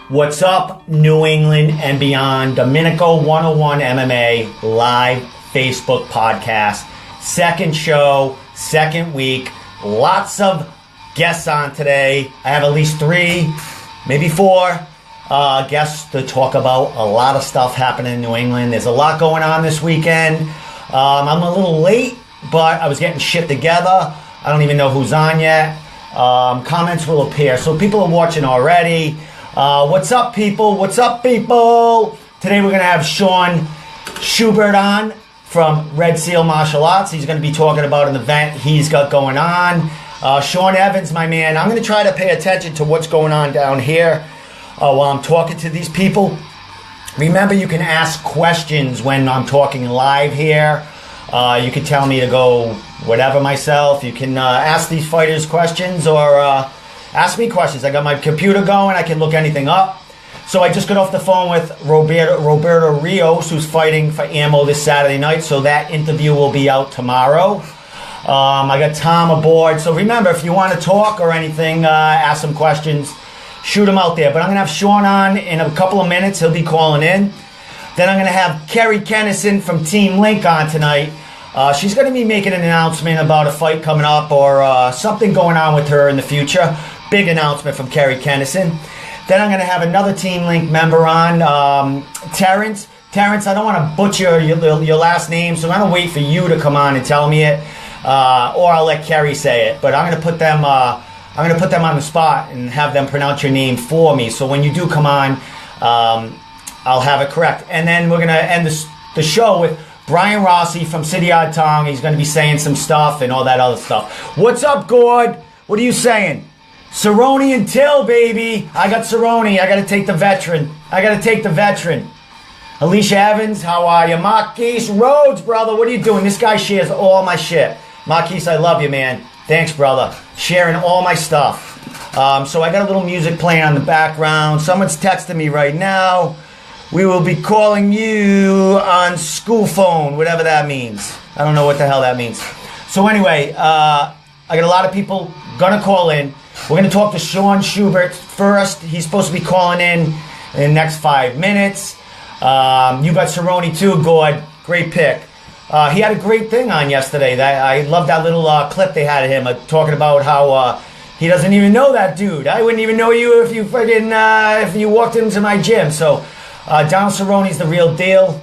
What's up, New England and beyond? Domenico 101 MMA live Facebook podcast. Second show, second week. Lots of guests on today. I have at least 3, maybe 4 guests to talk about a lot of stuff happening in New England. There's a lot going on this weekend. I'm a little late, but I was getting shit together. I don't even know who's on yet. Comments will appear. So people are watching already. What's up, people? What's up, people? Today we're going to have Sean Schubert on from Red Seal Martial Arts. He's going to be talking about an event he's got going on. Sean Evans, my man, I'm going to try to pay attention to what's going on down here while I'm talking to these people. Remember, you can ask questions when I'm talking live here. You can tell me to go whatever myself. You can ask these fighters questions or ask me questions. I got my computer going. I can look anything up. So I just got off the phone with Roberto Rios, who's fighting for ammo this Saturday night. So that interview will be out tomorrow. I got Tom aboard. So remember, if you want to talk or anything, ask some questions, shoot them out there. But I'm going to have Sean on in a couple of minutes. He'll be calling in. Then I'm going to have Kerri Kenneson from Team Link on tonight. She's going to be making an announcement about a fight coming up or something going on with her in the future. Big announcement from Kerri Kenneson. Then I'm going to have another Team Link member on, Terrance. Terrance, I don't want to butcher your last name, so I'm going to wait for you to come on and tell me it, or I'll let Kerri say it. But I'm going to put them, on the spot and have them pronounce your name for me. So when you do come on, I'll have it correct. And then we're going to end the show with Bryan Rossi from City Odd Tongue. He's going to be saying some stuff and all that other stuff. What's up, Gord? What are you saying? Cerrone and Till, baby. I got Cerrone. I got to take the veteran. Alicia Evans, how are you? Marquise Rhodes, brother. What are you doing? This guy shares all my shit. Marquise, I love you, man. Thanks, brother. Sharing all my stuff. So I got a little music playing on the background. Someone's texting me right now. We will be calling you on school phone, whatever that means. I don't know what the hell that means. So anyway, I got a lot of people going to call in. We're going to talk to Sean Schubert first. He's supposed to be calling in the next 5 minutes. You got Cerrone too, Gord. Great pick. He had a great thing on yesterday. I love that little clip they had of him talking about how he doesn't even know that dude. I wouldn't even know you if you walked into my gym. So Donald Cerrone's the real deal.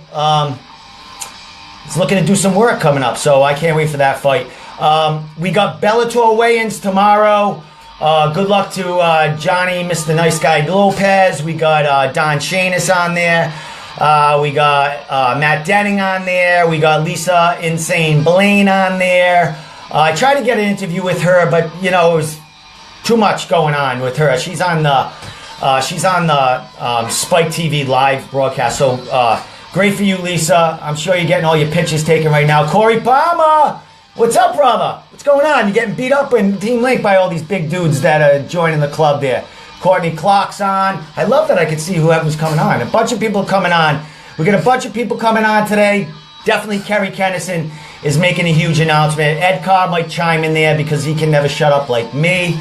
He's looking to do some work coming up, so I can't wait for that fight. We got Bellator weigh-ins tomorrow. Good luck to Johnny, Mr. Nice Guy Lopez. We got Don Shanis on there. We got Matt Denning on there. We got Lisa Insane Blaine on there. I tried to get an interview with her, but it was too much going on with her. She's on the Spike TV live broadcast. So great for you, Lisa. I'm sure you're getting all your pictures taken right now. Corey Palmer, what's up, brother? What's going on? You're getting beat up in Team Link by all these big dudes that are joining the club there. Courtney Clark's on. I love that I could see whoever's coming on. A bunch of people coming on. We got a bunch of people coming on today. Definitely Kerri Kenneson is making a huge announcement. Ed Carr might chime in there because he can never shut up like me.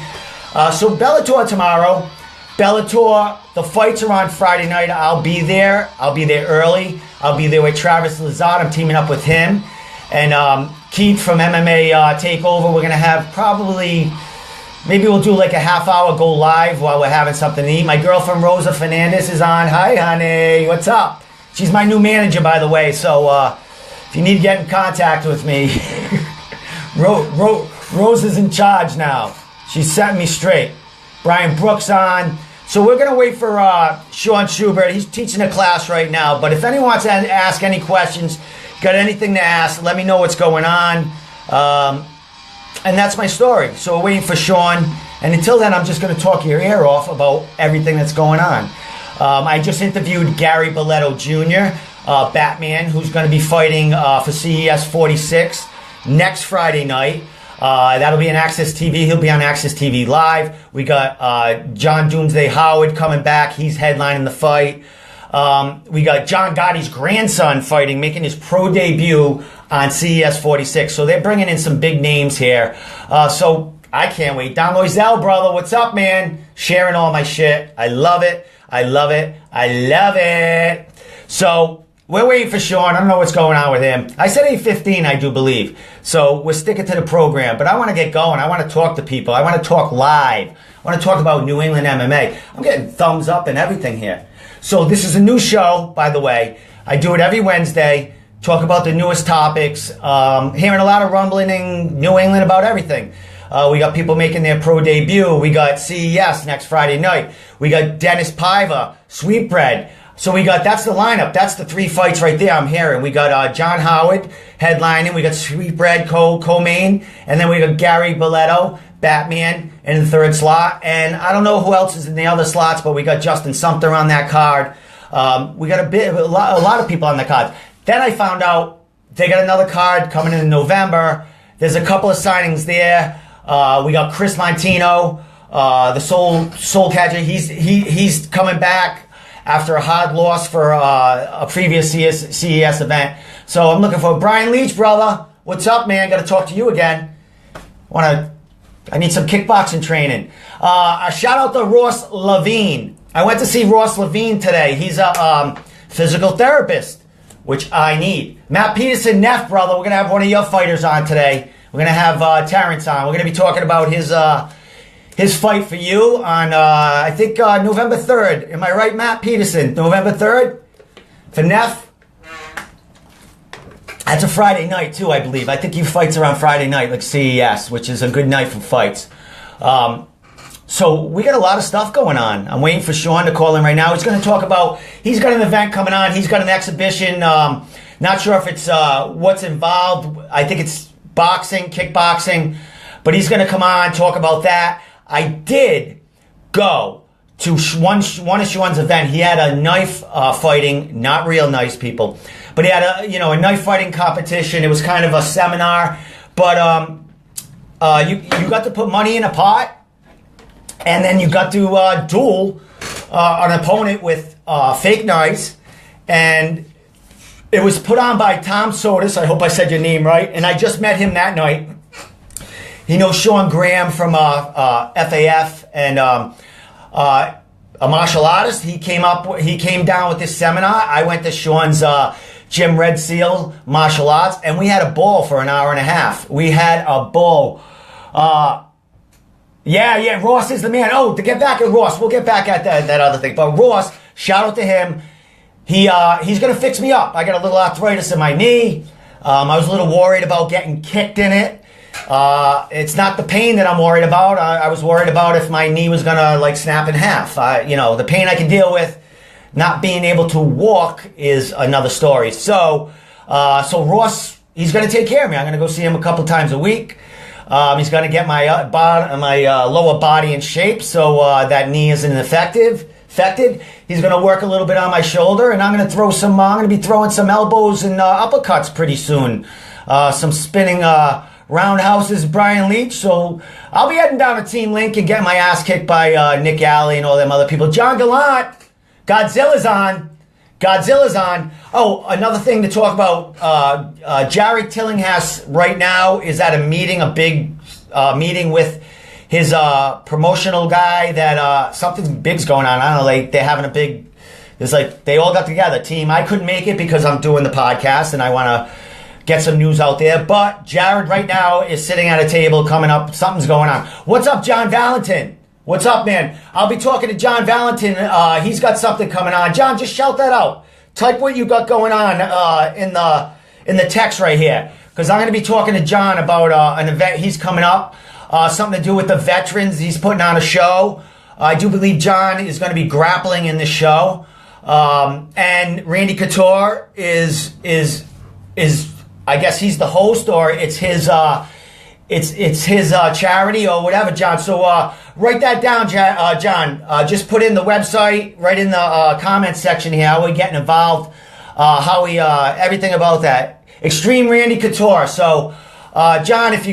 So Bellator tomorrow. Bellator, the fights are on Friday night. I'll be there. I'll be there early. I'll be there with Travis Lazard. I'm teaming up with him. And Keith from MMA Takeover. We're going to have maybe we'll do like a half-hour go live while we're having something to eat. My girlfriend Rosa Fernandez is on. Hi, honey. What's up? She's my new manager, by the way. So if you need to get in contact with me, Rose is in charge now. She's setting me straight. Brian Brooks on. So we're going to wait for Sean Schubert. He's teaching a class right now. But if anyone wants to ask any questions, got anything to ask, let me know what's going on. And that's my story. So we're waiting for Sean. And until then, I'm just going to talk your ear off about everything that's going on. I just interviewed Gary Boletto Jr., Batman, who's going to be fighting for CES 46 next Friday night. That'll be on Access TV. He'll be on Access TV Live. We got John Doomsday Howard coming back. He's headlining the fight. We got John Gotti's grandson fighting, making his pro debut on CES 46. So they're bringing in some big names here. So I can't wait. Don Loisel, brother, what's up, man? Sharing all my shit. I love it. I love it. I love it. So we're waiting for Sean. I don't know what's going on with him. I said 8:15, I do believe. So we're sticking to the program. But I want to get going. I want to talk to people. I want to talk live. I want to talk about New England MMA. I'm getting thumbs up and everything here. So this is a new show, by the way. I do it every Wednesday. Talk about the newest topics. Hearing a lot of rumbling in New England about everything. We got people making their pro debut. We got CES next Friday night. We got Dennis Piva, Sweetbread. So that's the lineup. That's the 3 fights right there I'm hearing. We got John Howard headlining. We got Sweetbread co-main. And then we got Gary Boletto, Batman, in the 3rd slot. And I don't know who else is in the other slots, but we got Justin Sumter on that card. We got a lot of people on the card. Then I found out they got another card coming in November. There's a couple of signings there. We got Chris Montino, the soul catcher. He's coming back after a hard loss for a previous CES event. So I'm looking for Bryan Leach, brother. What's up, man? Got to talk to you again. I need some kickboxing training. A shout out to Ross Levine. I went to see Ross Levine today. He's a physical therapist, which I need. Matt Peterson, Neff, brother. We're gonna have one of your fighters on today. We're going to have Terrance on. We're going to be talking about his fight for you on, I think, November 3rd. Am I right, Matt Peterson? November 3rd? For Neff? That's a Friday night, too, I believe. I think he fights around Friday night, like CES, which is a good night for fights. So we got a lot of stuff going on. I'm waiting for Sean to call in right now. He's going to talk about, he's got an event coming on. He's got an exhibition. Not sure if it's what's involved. I think it's boxing, kickboxing, but he's going to come on, talk about that. I did go to one of Sean's event. He had a knife fighting, not real nice people, but he had a knife fighting competition. It was kind of a seminar, but you got to put money in a pot, and then you got to duel an opponent with fake knives, and it was put on by Tom Sotis. I hope I said your name right. And I just met him that night. He knows Sean Graham from FAF and a martial artist. He came down with this seminar. I went to Sean's Gym Red Seal Martial Arts, and we had a ball for an hour and a half. We had a ball. Yeah, Ross is the man. Oh, to get back at Ross, we'll get back at that other thing. But Ross, shout out to him. He's going to fix me up. I got a little arthritis in my knee. I was a little worried about getting kicked in it. It's not the pain that I'm worried about. I was worried about if my knee was going to snap in half. The pain I can deal with. Not being able to walk is another story. So Ross, he's going to take care of me. I'm going to go see him a couple times a week. He's going to get my lower body in shape so that knee isn't affected. He's going to work a little bit on my shoulder, and I'm going to be throwing some elbows and uppercuts pretty soon. Some spinning roundhouses, Bryan Leach. So I'll be heading down to Team Link and getting my ass kicked by Nick Alley and all them other people. John Gallant, Godzilla's on. Oh, another thing to talk about. Jared Tillinghast right now is at a big meeting with his promotional guy that something big's going on. I don't know, they're having a big, they all got together. Team, I couldn't make it because I'm doing the podcast and I want to get some news out there. But Jared right now is sitting at a table coming up. Something's going on. What's up, John Valentin? What's up, man? I'll be talking to John Valentin. He's got something coming on. John, just shout that out. Type what you got going on in the text right here. Because I'm going to be talking to John about an event he's coming up. Something to do with the veterans. He's putting on a show. I do believe John is going to be grappling in the show. And Randy Couture is I guess he's the host, or it's his charity or whatever, John. So write that down, John. Just put in the website, right in the comments section here. How we getting involved? How we everything about that. Extreme Randy Couture. So, John, if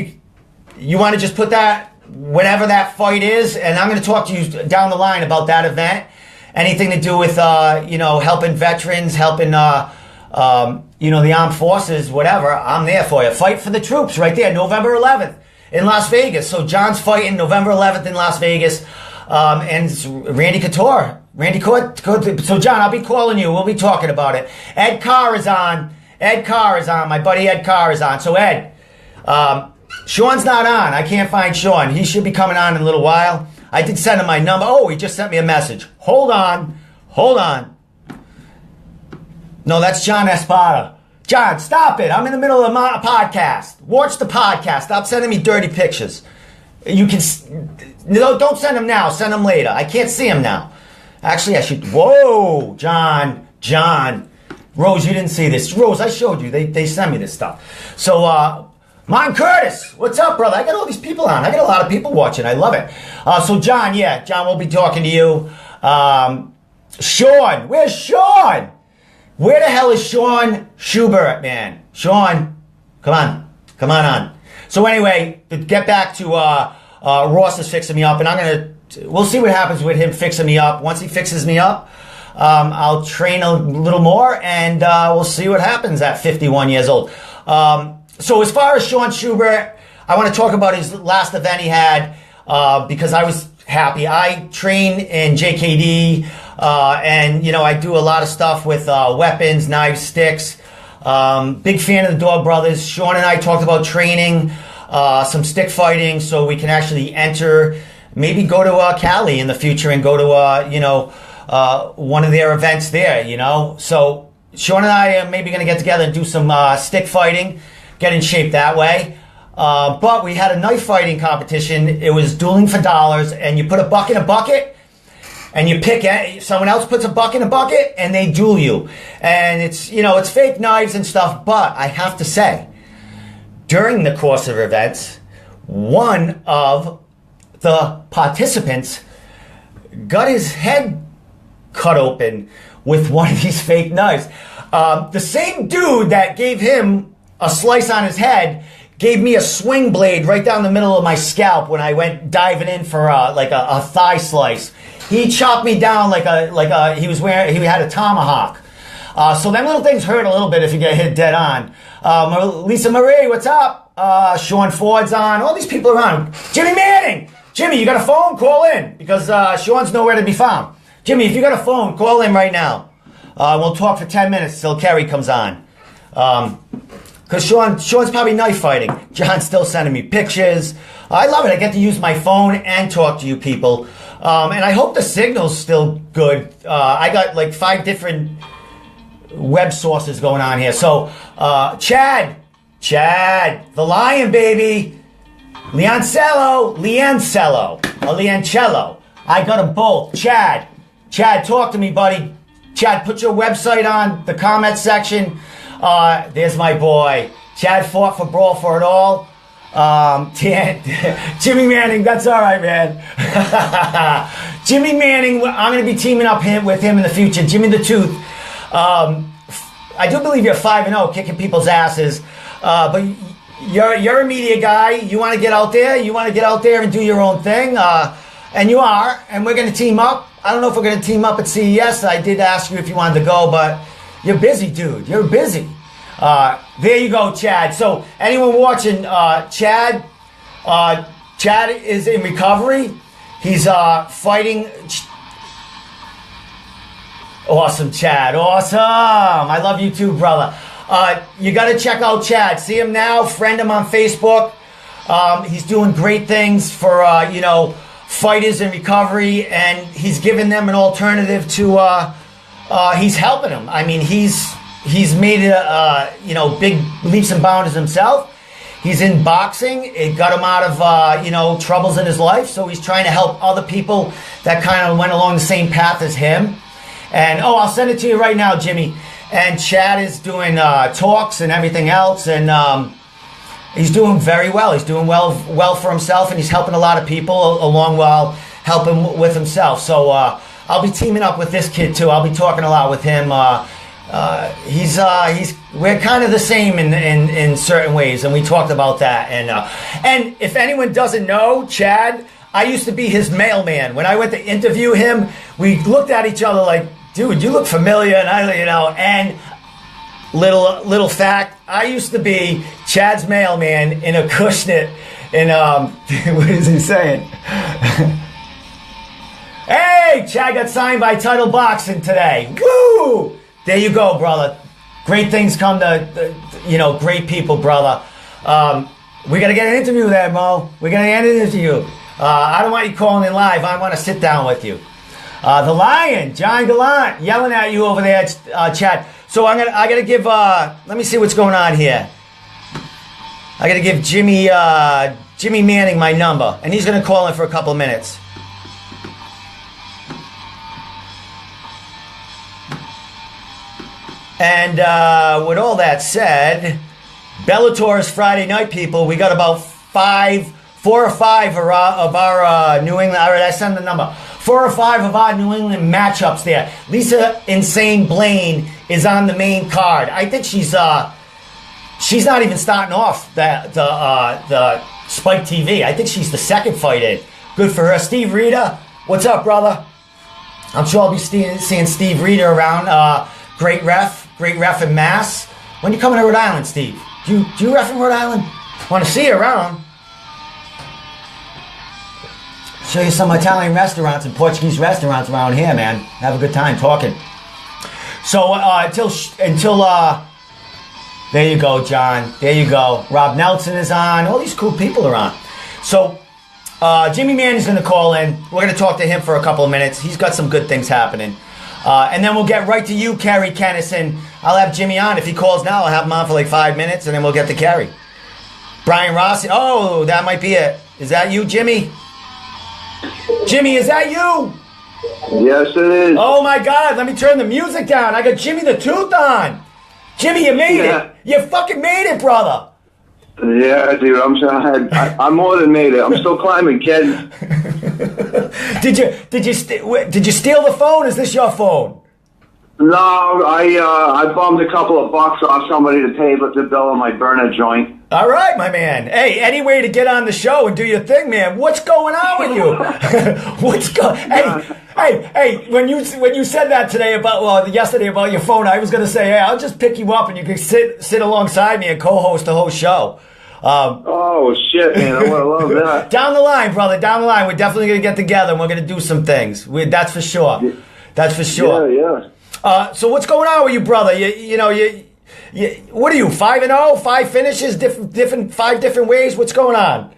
you want to just put that whenever that fight is, and I'm going to talk to you down the line about that event. Anything to do with helping veterans, helping the armed forces, whatever. I'm there for you. Fight for the troops, right there, November 11th in Las Vegas. So John's fighting November 11th in Las Vegas. And it's Randy Couture. So, John, I'll be calling you. We'll be talking about it. Ed Carr is on. My buddy Ed Carr is on. So, Ed, Sean's not on. I can't find Sean. He should be coming on in a little while. I did send him my number. Oh, he just sent me a message. Hold on. No, that's John Espada. John, stop it. I'm in the middle of my podcast. Watch the podcast. Stop sending me dirty pictures. Don't send them now. Send them later. I can't see them now. Actually, I should. Whoa, John. Rose, you didn't see this. Rose, I showed you. They sent me this stuff. So, Mon Curtis, what's up, brother? I got all these people on. I got a lot of people watching. I love it. So, John, we'll be talking to you. Sean, where's Sean? Where the hell is Sean Schubert, man? Sean, come on. So anyway, to get back to Ross is fixing me up, and we'll see what happens with him fixing me up. Once he fixes me up, I'll train a little more, and we'll see what happens at 51 years old. So as far as Sean Schubert, I want to talk about his last event he had, because I was happy. I train in JKD, and I do a lot of stuff with weapons, knives, sticks. Big fan of the Dog Brothers. Sean and I talked about training some stick fighting so we can actually enter, maybe go to Cali in the future and go to one of their events there. So Sean and I are maybe going to get together and do some stick fighting, get in shape that way. But we had a knife fighting competition. It was dueling for dollars, and you put a buck in a bucket, and you pick it. Someone else puts a buck in a bucket, and they duel you. And it's fake knives and stuff. But I have to say, during the course of events, one of the participants got his head cut open with one of these fake knives. The same dude that gave him a slice on his head gave me a swing blade right down the middle of my scalp when I went diving in for a thigh slice. He chopped me down he had a tomahawk. So them little things hurt a little bit if you get hit dead on. Lisa Marie, what's up? Sean Ford's on. All these people are on. Jimmy Manning. Jimmy, you got a phone? Call in, because Sean's nowhere to be found. Jimmy, if you got a phone, call in right now. We'll talk for 10 minutes till Kerri comes on. Because Sean's probably knife fighting. John's still sending me pictures. I love it. I get to use my phone and talk to you people. And I hope the signal's still good. I got 5 different web sources going on here. So, Chad, the Lion, baby. Liancello, or Liancello. I got them both. Chad, talk to me, buddy. Chad, put your website on the comment section. There's my boy. Chad fought for Brawl for It All. Jimmy Manning, that's all right, man. Jimmy Manning, I'm going to be teaming up with him in the future. Jimmy the Tooth. I do believe you're 5-0, kicking people's asses. But you're a media guy. You want to get out there. You want to get out there and do your own thing. And you are. And we're going to team up. I don't know if we're going to team up at CES. I did ask you if you wanted to go, but you're busy, dude. You're busy. There you go, Chad. So anyone watching, Chad is in recovery. He's fighting. Awesome, Chad. Awesome. I love you too, brother. You got to check out Chad. See him now. Friend him on Facebook. He's doing great things for fighters in recovery, and he's giving them an alternative to. He's helping them. I mean, he's made big leaps and bounds himself. He's in boxing. It got him out of troubles in his life. So he's trying to help other people that kind of went along the same path as him. And I'll send it to you right now, Jimmy. And Chad is doing talks and everything else, and he's doing very well. He's doing well for himself, and he's helping a lot of people along while helping with himself. So I'll be teaming up with this kid too. I'll be talking a lot with him. We're kind of the same in certain ways, and we talked about that. And if anyone doesn't know, Chad, I used to be his mailman. When I went to interview him, we looked at each other like, dude, you look familiar. And little fact, I used to be Chad's mailman in a Cushnet. What is he saying? Hey, Chad got signed by Title Boxing today. Woo! There you go, brother. Great things come to, great people, brother. We got to get an interview there, Mo. We're going to get an interview. I don't want you calling in live. I want to sit down with you. The Lion, John Gallant, yelling at you over there, Chad. So I got to give, let me see what's going on here. I got to give Jimmy Manning my number, and he's going to call in for a couple of minutes. And with all that said, Bellator is Friday night, people. We got about 4 or 5 of our New England. All right, I sent the number. 4 or 5 of our New England matchups there. Lisa Insane Blaine is on the main card. I think she's not even starting off the Spike TV. I think she's the second fight in. Good for her. Steve Reeder, what's up, brother? I'm sure I'll be seeing Steve Reeder around. Great ref in Mass. When you coming to Rhode Island, Steve? Do you ref in Rhode Island? Want to see you around? Show you some Italian restaurants and Portuguese restaurants around here, man. Have a good time talking. So until there you go, John. There you go. Rob Nelson is on. All these cool people are on. So Jimmy Manning's going to call in. We're going to talk to him for a couple of minutes. He's got some good things happening. And then we'll get right to you, Kerri Kenneson. I'll have Jimmy on. If he calls now, I'll have him on for like 5 minutes, and then we'll get to Kerri. Bryan Rossi. Oh, that might be it. Is that you, Jimmy? Jimmy, is that you? Yes, it is. Oh, my God. Let me turn the music down. I got Jimmy the Tooth on. Jimmy, you made it. You fucking made it, brother. Yeah, dude. I'm more than made it. I'm still climbing, kid. Did you steal the phone? Is this your phone? No, I bummed a couple of bucks off somebody to pay the bill on my burner joint. All right, my man. Hey, any way to get on the show and do your thing, man. What's going on with you? Hey, when you said that yesterday about your phone, I was going to say, hey, I'll just pick you up and you can sit alongside me and co-host the whole show. Oh, shit, man. I would love that. Down the line, brother. Down the line. We're definitely going to get together and we're going to do some things. That's for sure. That's for sure. Yeah. So what's going on with you, brother? What are you, 5-0? 5 finishes, different 5 different ways? What's going on?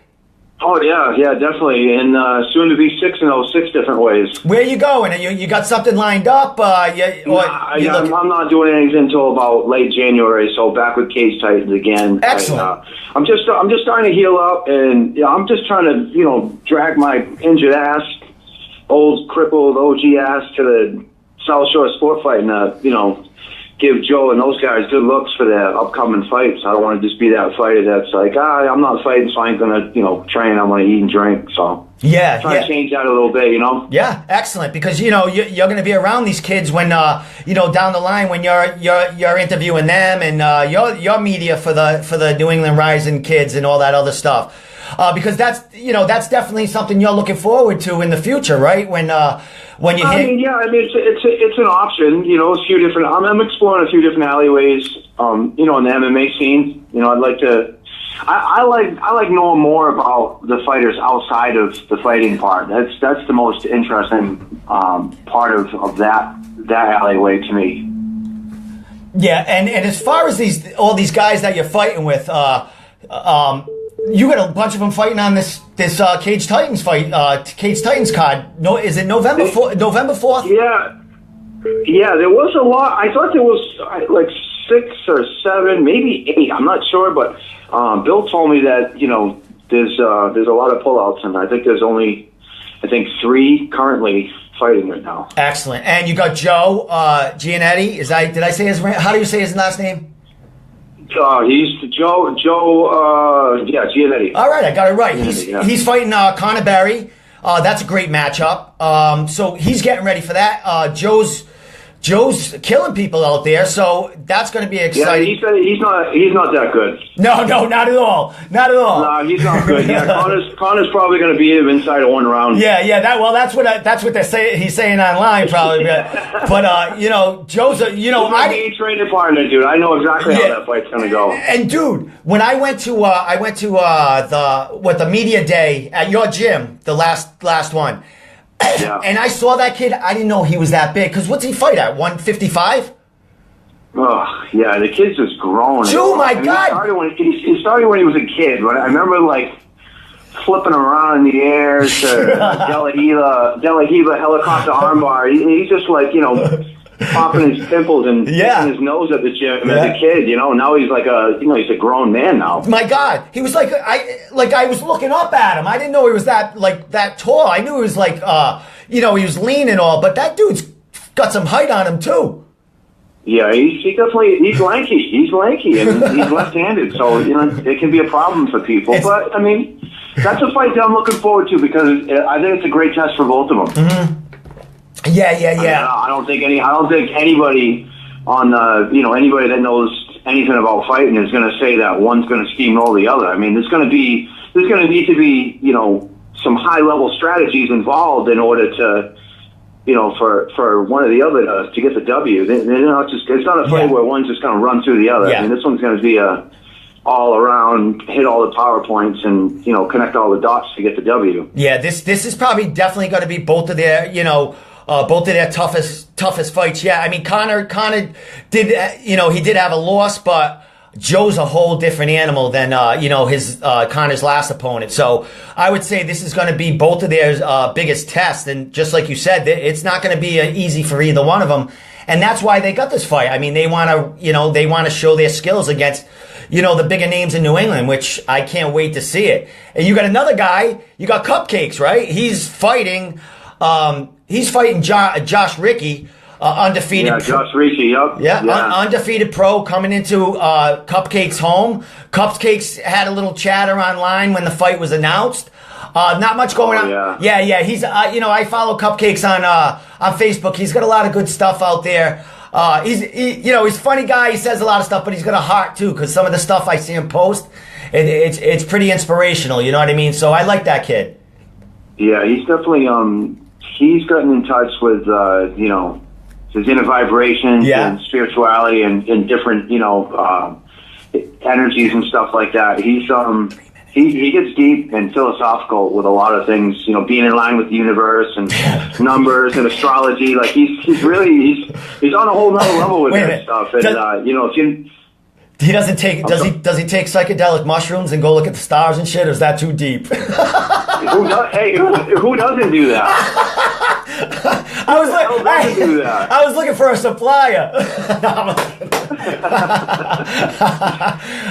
Oh, yeah, definitely. And soon to be 6-0, 6 different ways. Where are you going? You got something lined up? I'm not doing anything until about late January, so back with Cage Titans again. Excellent. I'm just starting to heal up, and I'm just trying to, drag my injured ass, old crippled OG ass to the South Shore Sport Fight and, give Joe and those guys good looks for their upcoming fights. I don't want to just be that fighter that's like, I'm not fighting, so I ain't going to, train. I'm going to eat and drink. So yeah, trying to change that a little bit, Yeah, excellent. Because, you're going to be around these kids when, down the line when you're interviewing them and your media for the New England Rising kids and all that other stuff. Because that's definitely something you're looking forward to in the future, right? When you hit. It's an option. A few different. I'm exploring a few different alleyways. In the MMA scene. I'd like to. I like knowing more about the fighters outside of the fighting part. That's the most interesting part of that alleyway to me. Yeah, and as far as all these guys that you're fighting with, you got a bunch of them fighting on this Cage Titans fight, Cage Titans card. No, is it November 4th? Yeah, there was a lot. I thought there was like 6 or 7, maybe 8. I'm not sure, but Bill told me that there's a lot of pullouts, and I think there's only 3 currently fighting right now. Excellent. And you got Joe Giannetti. Did I say his? How do you say his last name? He's Joe. Giannetti. All right, I got it right. He's fighting Connor Berry. That's a great matchup. So he's getting ready for that. Joe's killing people out there, so that's going to be exciting. Yeah, he's not that good. No, not at all. Not at all. No, he's not good. Yeah, Connor's probably going to beat him inside of 1 round. Yeah. That's what they're saying. He's saying online probably, but Joe's a I training partner, dude. I know exactly how that fight's going to go. And dude, when I went to the media day at your gym, the last one. Yeah. And I saw that kid. I didn't know he was that big. Because what's he fight at? 155? Oh, yeah, the kid's just grown. Oh, my God. He started when he was a kid. But I remember, like, flipping around in the air to De La Hiva helicopter armbar. He's just, like, you know, popping his pimples and picking his nose at the gym as a kid, you know. Now he's like he's a grown man now. My God, he was like I was looking up at him. I didn't know he was that tall. I knew he was like he was lean and all, but that dude's got some height on him too. Yeah, he's lanky. He's lanky and he's left-handed, so you know it can be a problem for people. But I mean, that's a fight that I'm looking forward to because I think it's a great test for both of them. Mm-hmm. Yeah. I don't think anybody on anybody that knows anything about fighting is going to say that one's going to steamroll the other. I mean, there's going to need to be some high level strategies involved in order to for one or the other to get the W. It's not a fight where one's just going to run through the other. Yeah. I mean, this one's going to be a all around, hit all the power points and connect all the dots to get the W. Yeah, this is probably definitely going to be both of their toughest fights. Yeah, I mean, Conor did, he did have a loss, but Joe's a whole different animal than, his Conor's last opponent. So I would say this is going to be both of their biggest tests. And just like you said, it's not going to be easy for either one of them. And that's why they got this fight. I mean, they want to show their skills against, the bigger names in New England, which I can't wait to see it. And you got another guy, you got Cupcakes, right? He's fighting Josh Ricky, undefeated. Yeah, Josh Ricky, yep. Yeah, undefeated pro coming into Cupcakes' home. Cupcakes had a little chatter online when the fight was announced. Not much going on. Yeah. He's, I follow Cupcakes on Facebook. He's got a lot of good stuff out there. He's a funny guy. He says a lot of stuff, but he's got a heart too. Because some of the stuff I see him post, it's pretty inspirational. You know what I mean? So I like that kid. Yeah, he's definitely he's gotten in touch with his inner vibrations and spirituality and different energies and stuff like that. He gets deep and philosophical with a lot of things, being in line with the universe and numbers and astrology. Like he's on a whole nother level with that stuff. And he doesn't take does he take psychedelic mushrooms and go look at the stars and shit, or is that too deep? Who doesn't do that? I was looking for a supplier.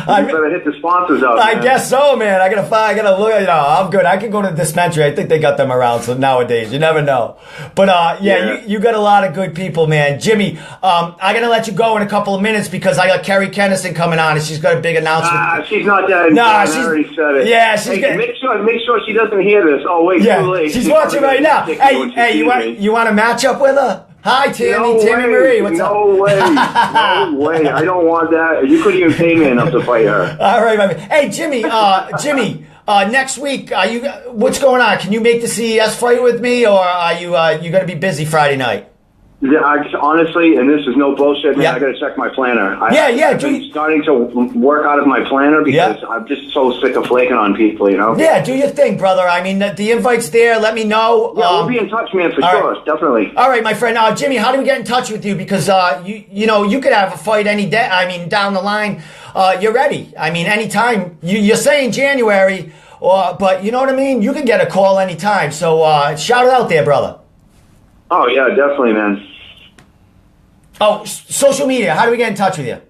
You better hit the sponsors out. I guess so, man. I gotta look. I'm good. I can go to the dispensary. I think they got them around. So nowadays, you never know. But you got a lot of good people, man. Jimmy, I'm gonna let you go in a couple of minutes because I got Kerri Kenneson coming on and she's got a big announcement. She's not dead. No, I already said it. Yeah, she's make sure she doesn't hear this. Oh wait, too late. She's watching right now. Hey, you want to match up with her? Hi, Tammy Marie. What's up? No way. I don't want that. You couldn't even pay me enough to fight her. All right, my man. Hey, Jimmy. Next week, what's going on? Can you make the CES fight with me, or are you going to be busy Friday night? Yeah, honestly, and this is no bullshit, man. I got to check my planner. I've been starting to work out of my planner because I'm just so sick of flaking on people, Yeah, do your thing, brother. I mean, the invite's there. Let me know. Yeah, we'll be in touch, man, for sure. Right. Definitely. All right, my friend. Jimmy, how do we get in touch with you? Because you could have a fight any day. I mean, down the line, you're ready. I mean, anytime. You're saying January, but you know what I mean. You can get a call anytime. So shout it out there, brother. Oh, yeah, definitely, man. Oh, social media. How do we get in touch with you?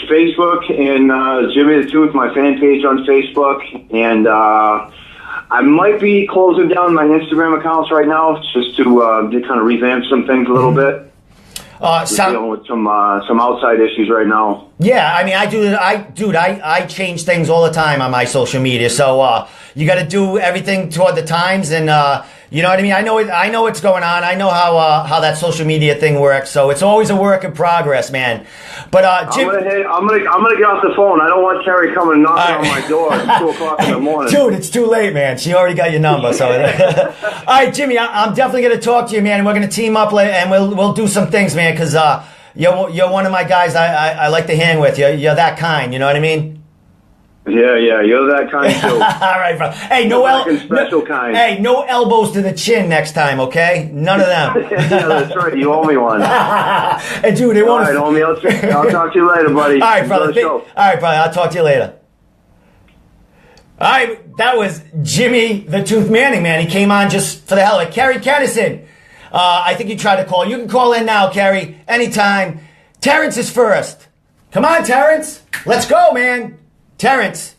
Facebook and Jimmy the Tooth, my fan page on Facebook. And I might be closing down my Instagram accounts right now just to kind of revamp some things a little bit. Dealing with some outside issues right now. Yeah, I mean, I change things all the time on my social media. So you got to do everything toward the times, and you know what I mean. I know what's going on. I know how that social media thing works. So it's always a work in progress, man. But Jim, I'm gonna get off the phone. I don't want Kerri coming knocking on my door at 2:00 in the morning. Dude, it's too late, man. She already got your number. So, all right, Jimmy, I'm definitely gonna talk to you, man. And we're gonna team up and we'll do some things, man. Because you're one of my guys I like to hang with. You're that kind. You know what I mean? Yeah, you're that kind too. All right, bro. Hey, Special kind. Hey, no elbows to the chin next time, okay? None of them. Yeah, that's right. You owe me one. Hey, dude, they All want right, homie. I'll talk to you later, buddy. All right, brother. Enjoy the show. All right, brother. I'll talk to you later. All right, that was Jimmy the Tooth Manning, man. He came on just for the hell of it. Kerri Kenneson, I think you tried to call. You can call in now, Kerri, anytime. Terrance is first. Come on, Terrance. Let's go, man. Terrance.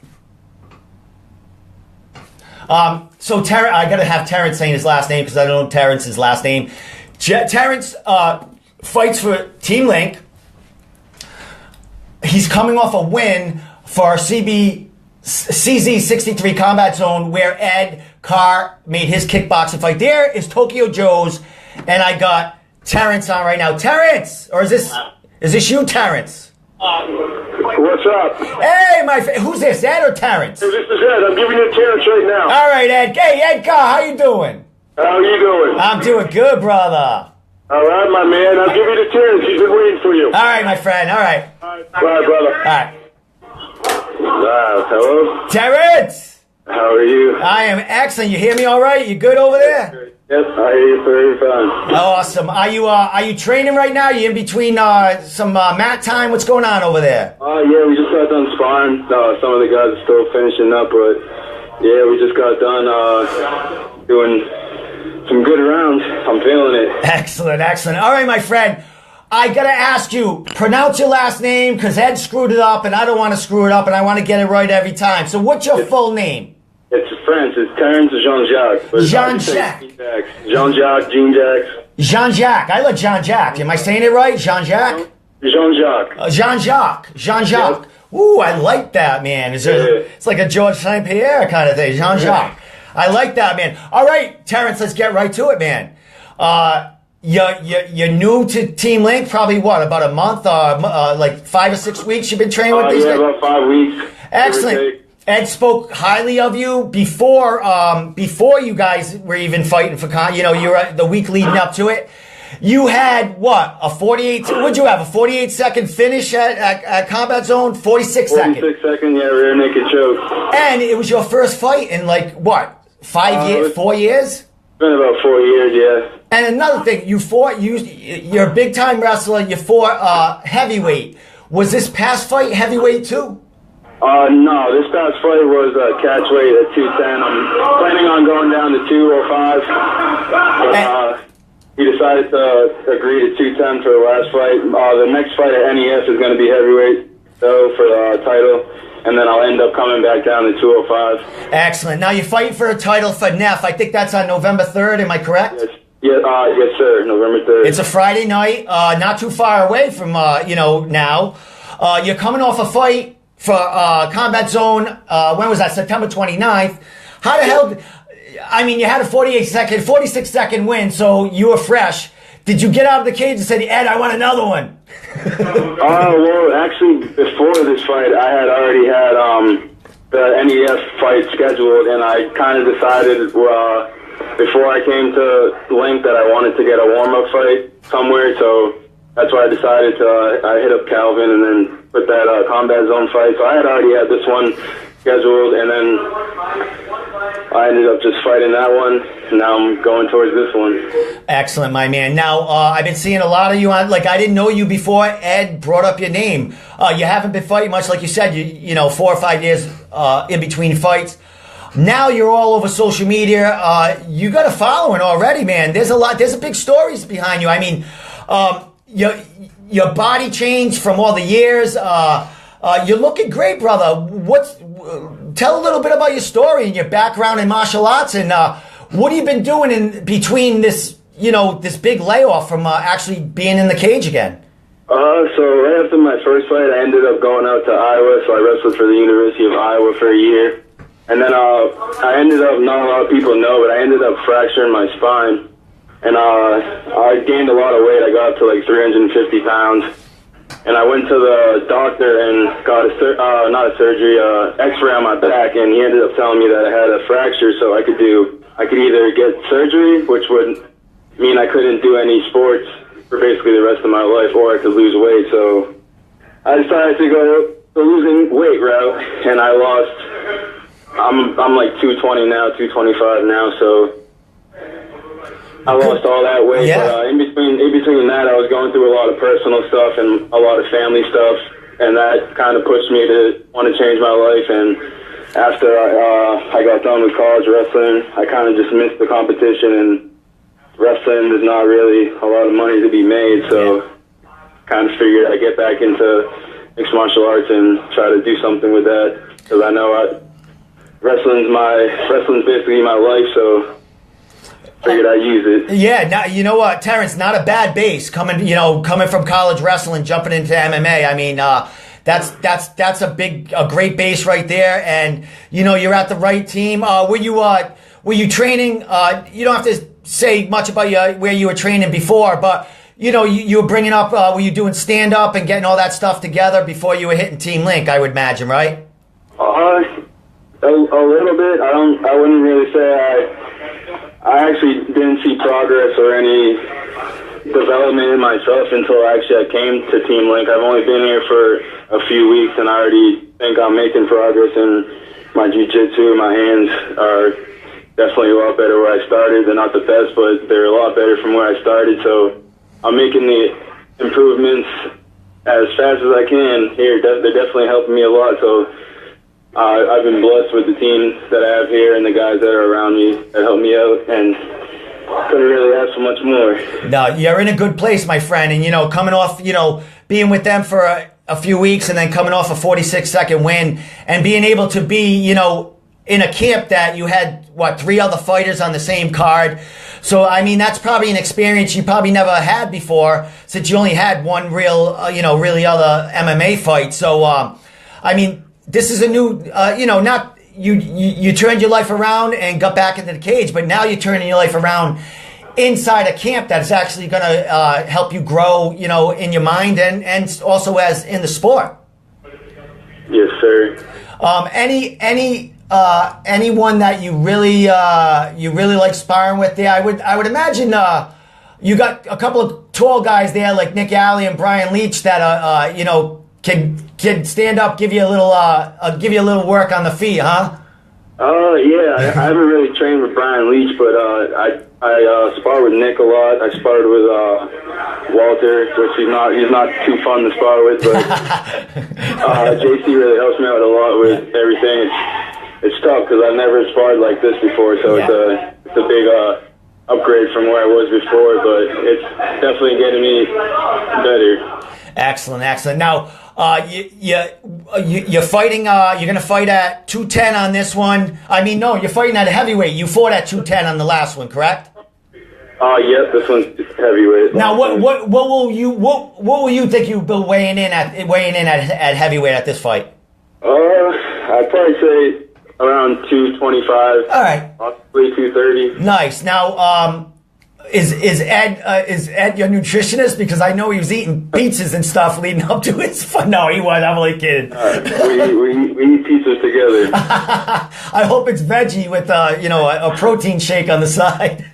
So I gotta have Terrance saying his last name because I don't know Terrance's last name. Terrance fights for Team Link. He's coming off a win for CZ63 Combat Zone where Ed Carr made his kickboxing fight. There is Tokyo Joe's, and I got Terrance on right now. Terrance, or is this you, Terrance? What's up? Hey, who's this, Ed or Terrance? This is Ed. I'm giving you Terrance right now. All right, Ed. Hey, Ed Carr, how you doing? How are you doing? I'm doing good, brother. All right, my man. I'll give you the Terrance. He's been waiting for you. All right, my friend. All right. Bye, brother. All right. Hello? Terrance! How are you? I am excellent. You hear me all right? You good over there? Yes, I hear you very fine. Awesome. Are you training right now? You in between some mat time? What's going on over there? Yeah, we just got done sparring. Some of the guys are still finishing up, but yeah, we just got done doing some good rounds. I'm feeling it. Excellent. All right, my friend. I gotta ask you, pronounce your last name because Ed screwed it up and I don't want to screw it up and I want to get it right every time. So what's your full name? It's French. It's Terrance Jean-Jacques. Jean-Jacques. Jean-Jacques. Jean-Jacques. Jean-Jacques. I like Jean-Jacques. Am I saying it right? Jean-Jacques? Jean-Jacques. Jean-Jacques. Jean-Jacques. Yep. Ooh, I like that, man. It's like a George St. Pierre kind of thing. Jean-Jacques. I like that, man. All right, Terrance, let's get right to it, man. You're new to Team Link, probably what, about a month, like 5 or 6 weeks you've been training with these guys? Yeah, about 5 weeks. Excellent. Ed spoke highly of you before you guys were even fighting for, you're the week leading up to it. You had what, what'd you have, a 48-second finish at Combat Zone? 46 seconds. 46 second, yeah, rear naked choke. And it was your first fight in like, what, 4 years? It's been about 4 years, yeah. And another thing, you're a big time wrestler, you fought heavyweight. Was this past fight heavyweight too? No, this past fight was catch weight at 210. I'm planning on going down to 205. He decided to agree to 210 for the last fight. The next fight at NES is going to be heavyweight, though, for the title. And then I'll end up coming back down to 205. Excellent. Now you're fighting for a title for NEF. I think that's on November 3rd. Am I correct? Yes. Yes, sir. November 3rd. It's a Friday night, not too far away from, now. You're coming off a fight for Combat Zone. When was that? September 29th. How the hell... you had a 46 second win, so you were fresh. Did you get out of the cage and say, Ed, I want another one? Well, actually, before this fight, I had already had the NEF fight scheduled, and I kind of decided before I came to Link that I wanted to get a warm-up fight somewhere, so that's why I decided I hit up Calvin and then put that Combat Zone fight. So I had already had this one scheduled, and then I ended up just fighting that one, and now I'm going towards this one. Excellent, my man. Now, I've been seeing a lot of you on, I didn't know you before Ed brought up your name. You haven't been fighting much, like you said, 4 or 5 years in between fights. Now you're all over social media. You got a following already, man. There's a big stories behind you. Your body changed from all the years. You're looking great, brother. Tell a little bit about your story and your background in martial arts, and what have you been doing in between this, this big layoff from actually being in the cage again? So right after my first fight, I ended up going out to Iowa. So I wrestled for the University of Iowa for a year, and then I ended up, not a lot of people know, but I ended up fracturing my spine, and I gained a lot of weight. I got up to like 350 pounds. And I went to the doctor and got X-ray on my back, and he ended up telling me that I had a fracture, so I could either get surgery, which would mean I couldn't do any sports for basically the rest of my life, or I could lose weight. So I decided to go the losing weight route, and I lost. I'm like 220 now, 225 now, so I lost all that weight. Yeah. But in between that, I was going through a lot of personal stuff and a lot of family stuff, and that kind of pushed me to want to change my life. And after I got done with college wrestling, I kind of just missed the competition, and wrestling there's not really a lot of money to be made, so kind of figured I'd get back into mixed martial arts and try to do something with that, because I know wrestling's basically my life, so figured I'd use it. Yeah, now you know what, Terrance, not a bad base coming from college wrestling, jumping into MMA. I mean, that's a great base right there, and you're at the right team. Were you training? You don't have to say much about where you were training before, but you were bringing up. Were you doing stand up and getting all that stuff together before you were hitting Team Link? I would imagine, right? A little bit. I wouldn't really say I actually didn't see progress or any development in myself until I came to Team Link. I've only been here for a few weeks, and I already think I'm making progress in my jiu-jitsu. My hands are definitely a lot better where I started. They're not the best, but they're a lot better from where I started. So I'm making the improvements as fast as I can here. They're definitely helping me a lot. So I've been blessed with the team that I have here and the guys that are around me that help me out, and couldn't really ask for much more. No, you're in a good place, my friend. And, coming off, being with them for a few weeks and then coming off a 46-second win and being able to be, in a camp that you had, 3 other fighters on the same card. So, I mean, that's probably an experience you probably never had before, since you only had one real, really other MMA fight. So, I mean, this is a new, not you turned your life around and got back into the cage, but now you're turning your life around inside a camp that's actually going to help you grow, in your mind and also as in the sport. Yes, sir. Anyone that you really like sparring with there? I would imagine you got a couple of tall guys there like Nick Alley and Bryan Leach that can stand up, give you a little work on the feet, huh? Yeah, I haven't really trained with Bryan Leach, but I spar with Nick a lot. I sparred with Walter, which he's not too fun to spar with, but JC really helps me out a lot with everything. It's tough because I've never sparred like this before, so it's a big upgrade from where I was before, but it's definitely getting me better. Excellent. Now, you're fighting. You're gonna fight at 210 on this one. I mean, no, you're fighting at a heavyweight. You fought at 210 on the last one, correct? Yep. This one's heavyweight. Now, what will you think you'll be weighing in at heavyweight at this fight? I'd probably say around 225. All right. Possibly 230. Nice. Now, Is Ed your nutritionist? Because I know he was eating pizzas and stuff leading up to his fight. No, he was. I'm only kidding. We eat pizzas together. I hope it's veggie with a protein shake on the side.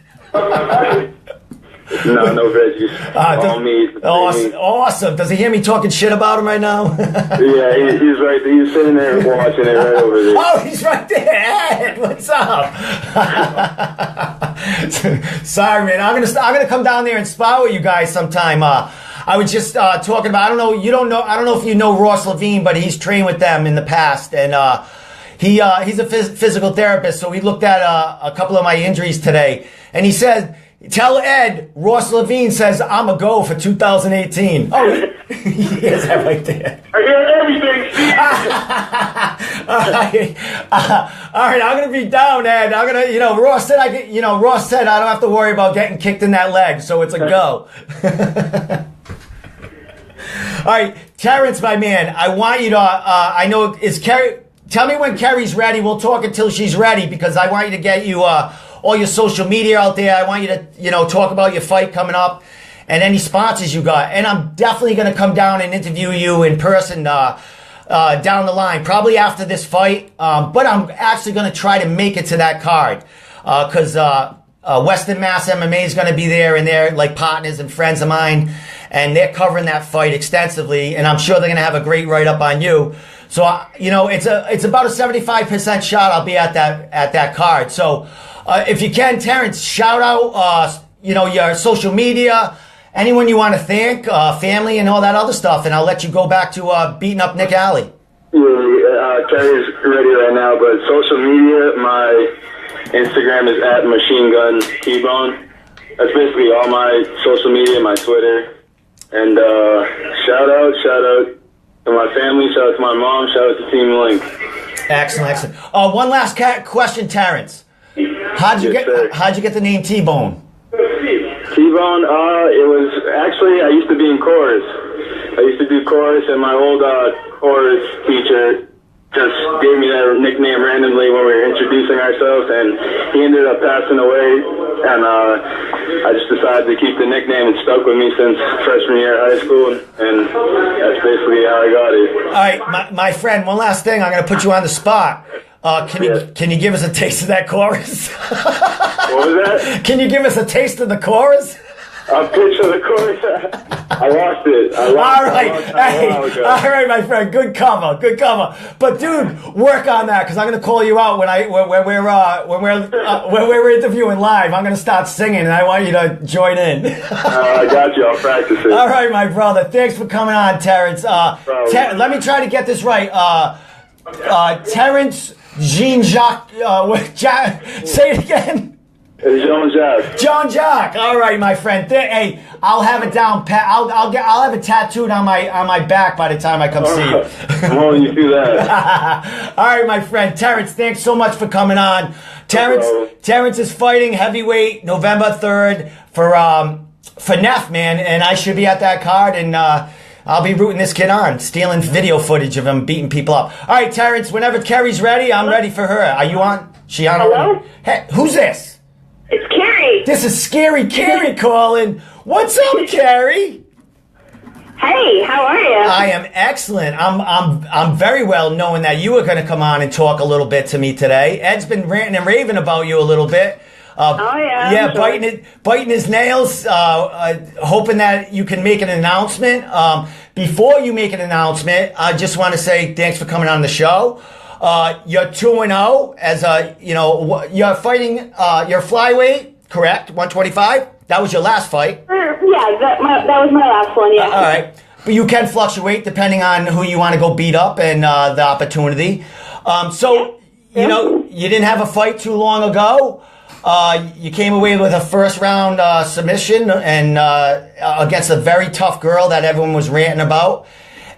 No veggies. All meat. Awesome. Does he hear me talking shit about him right now? Yeah, he's right there. He's sitting there watching it right over there. Oh, he's right there. Ed, what's up? Sorry, man. I'm gonna come down there and spar with you guys sometime. I was just talking about. I don't know if you know Ross Levine, but he's trained with them in the past, and he's a physical therapist. So he looked at a couple of my injuries today, and he said, "Tell Ed, Ross Levine says I'm a go for 2018. Oh, he hears that right there. I hear everything. All right, I'm gonna be down, Ed. I'm gonna, Ross said I don't have to worry about getting kicked in that leg, so it's a go. All right, Terrance, my man, I want you to. I know is Kerri. Tell me when Kerri's ready. We'll talk until she's ready because I want you to get you all your social media out there. I want you to talk about your fight coming up and any sponsors you got. And I'm definitely going to come down and interview you in person down the line, probably after this fight. But I'm actually going to try to make it to that card because Western Mass MMA is going to be there, and they're like partners and friends of mine. and they're covering that fight extensively, and I'm sure they're going to have a great write-up on you. So, it's about a 75% shot I'll be at that card. So, if you can, Terrance, shout out, your social media, anyone you want to thank, family and all that other stuff, and I'll let you go back to beating up Nick Alley. Kerri's ready right now, but social media, my Instagram is at Machine Gun TeeBone. That's basically all my social media, my Twitter. And shout out to my family, shout out to my mom, shout out to Team Link. Excellent. One last question, Terrance. How'd you get the name TeeBone? TeeBone, it was actually, I used to be in chorus. I used to do chorus, and my old chorus teacher just gave me that nickname randomly when we were introducing ourselves, and he ended up passing away, and I just decided to keep the nickname. It stuck with me since freshman year of high school, and that's basically how I got it. All right, my friend, one last thing. I'm going to put you on the spot. Can you give us a taste of that chorus? What was that? Can you give us a taste of the chorus? A pitch of the chorus. I lost it. All right, my friend. Good cover. But dude, work on that, because I'm going to call you out when we're interviewing live. I'm going to start singing, and I want you to join in. I got you. I'll practice it. All right, my brother. Thanks for coming on, Terrance. Let me try to get this right. Terrance Jean-Jacques. Say it again. Jean-Jacques. Jean-Jacques. All right, my friend. Hey, I'll have it down pat. I'll have it tattooed on my back by the time I come see you. I'm holding you through that. All right, my friend. Terrance, thanks so much for coming on. Terrance is fighting heavyweight November 3rd for Neff, man, and I should be at that card, and I'll be rooting this kid on, stealing video footage of him beating people up. All right, Terrance, whenever Kerri's ready, I'm ready for her. Are you on? She on? Hello? Hey, who's this? It's Kerri. This is Scary Kerri calling. What's up, Kerri? Hey, how are you? I am excellent. I'm very well, knowing that you were going to come on and talk a little bit to me today. Ed's been ranting and raving about you a little bit. Yeah, sure. biting his nails, hoping that you can make an announcement. Before you make an announcement, I just want to say thanks for coming on the show. You're 2-0 as you're fighting, your flyweight, correct? 125? That was your last fight. Yeah, that was my last one, yeah. All right. But you can fluctuate depending on who you want to go beat up and the opportunity. You didn't have a fight too long ago. You came away with a first round submission and against a very tough girl that everyone was ranting about.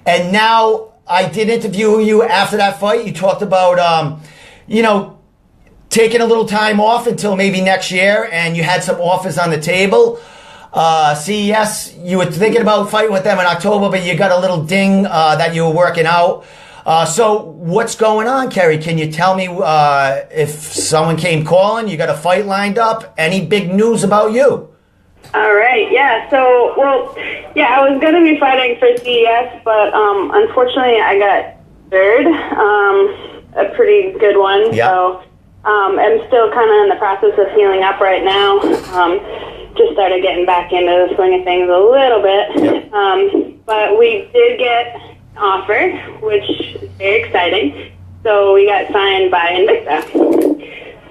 And now I did interview you after that fight. You talked about, taking a little time off until maybe next year, and you had some offers on the table. CES, you were thinking about fighting with them in October, but you got a little ding that you were working out. So what's going on, Kerri? Can you tell me if someone came calling, you got a fight lined up, any big news about you? All right, yeah. I was going to be fighting for CES, but unfortunately I got third, a pretty good one. Yeah. So I'm still kind of in the process of healing up right now. Just started getting back into the swing of things a little bit. Yep. But we did get offer, which is very exciting. So we got signed by Invicta.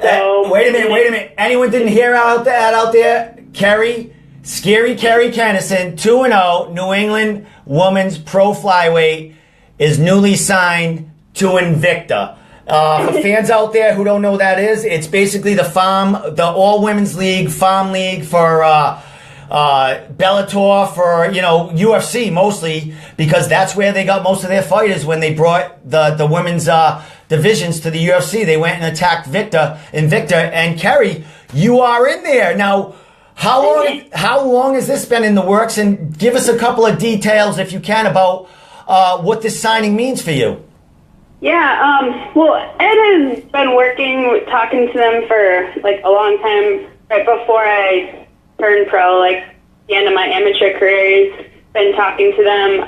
So wait a minute. Anyone didn't hear out there? Kerri, Scary Kerri Kenneson, 2-0, New England Women's Pro Flyweight, is newly signed to Invicta. For fans out there who don't know what that is, it's basically the all women's league, FAM league for Bellator, for UFC mostly, because that's where they got most of their fighters when they brought the women's divisions to the UFC. They went and attacked Invicta, and Kerri, you are in there now. How long has this been in the works? And give us a couple of details, if you can, about what this signing means for you. Yeah, Ed has been talking to them for a long time. Right before I turned pro, the end of my amateur career, he's been talking to them.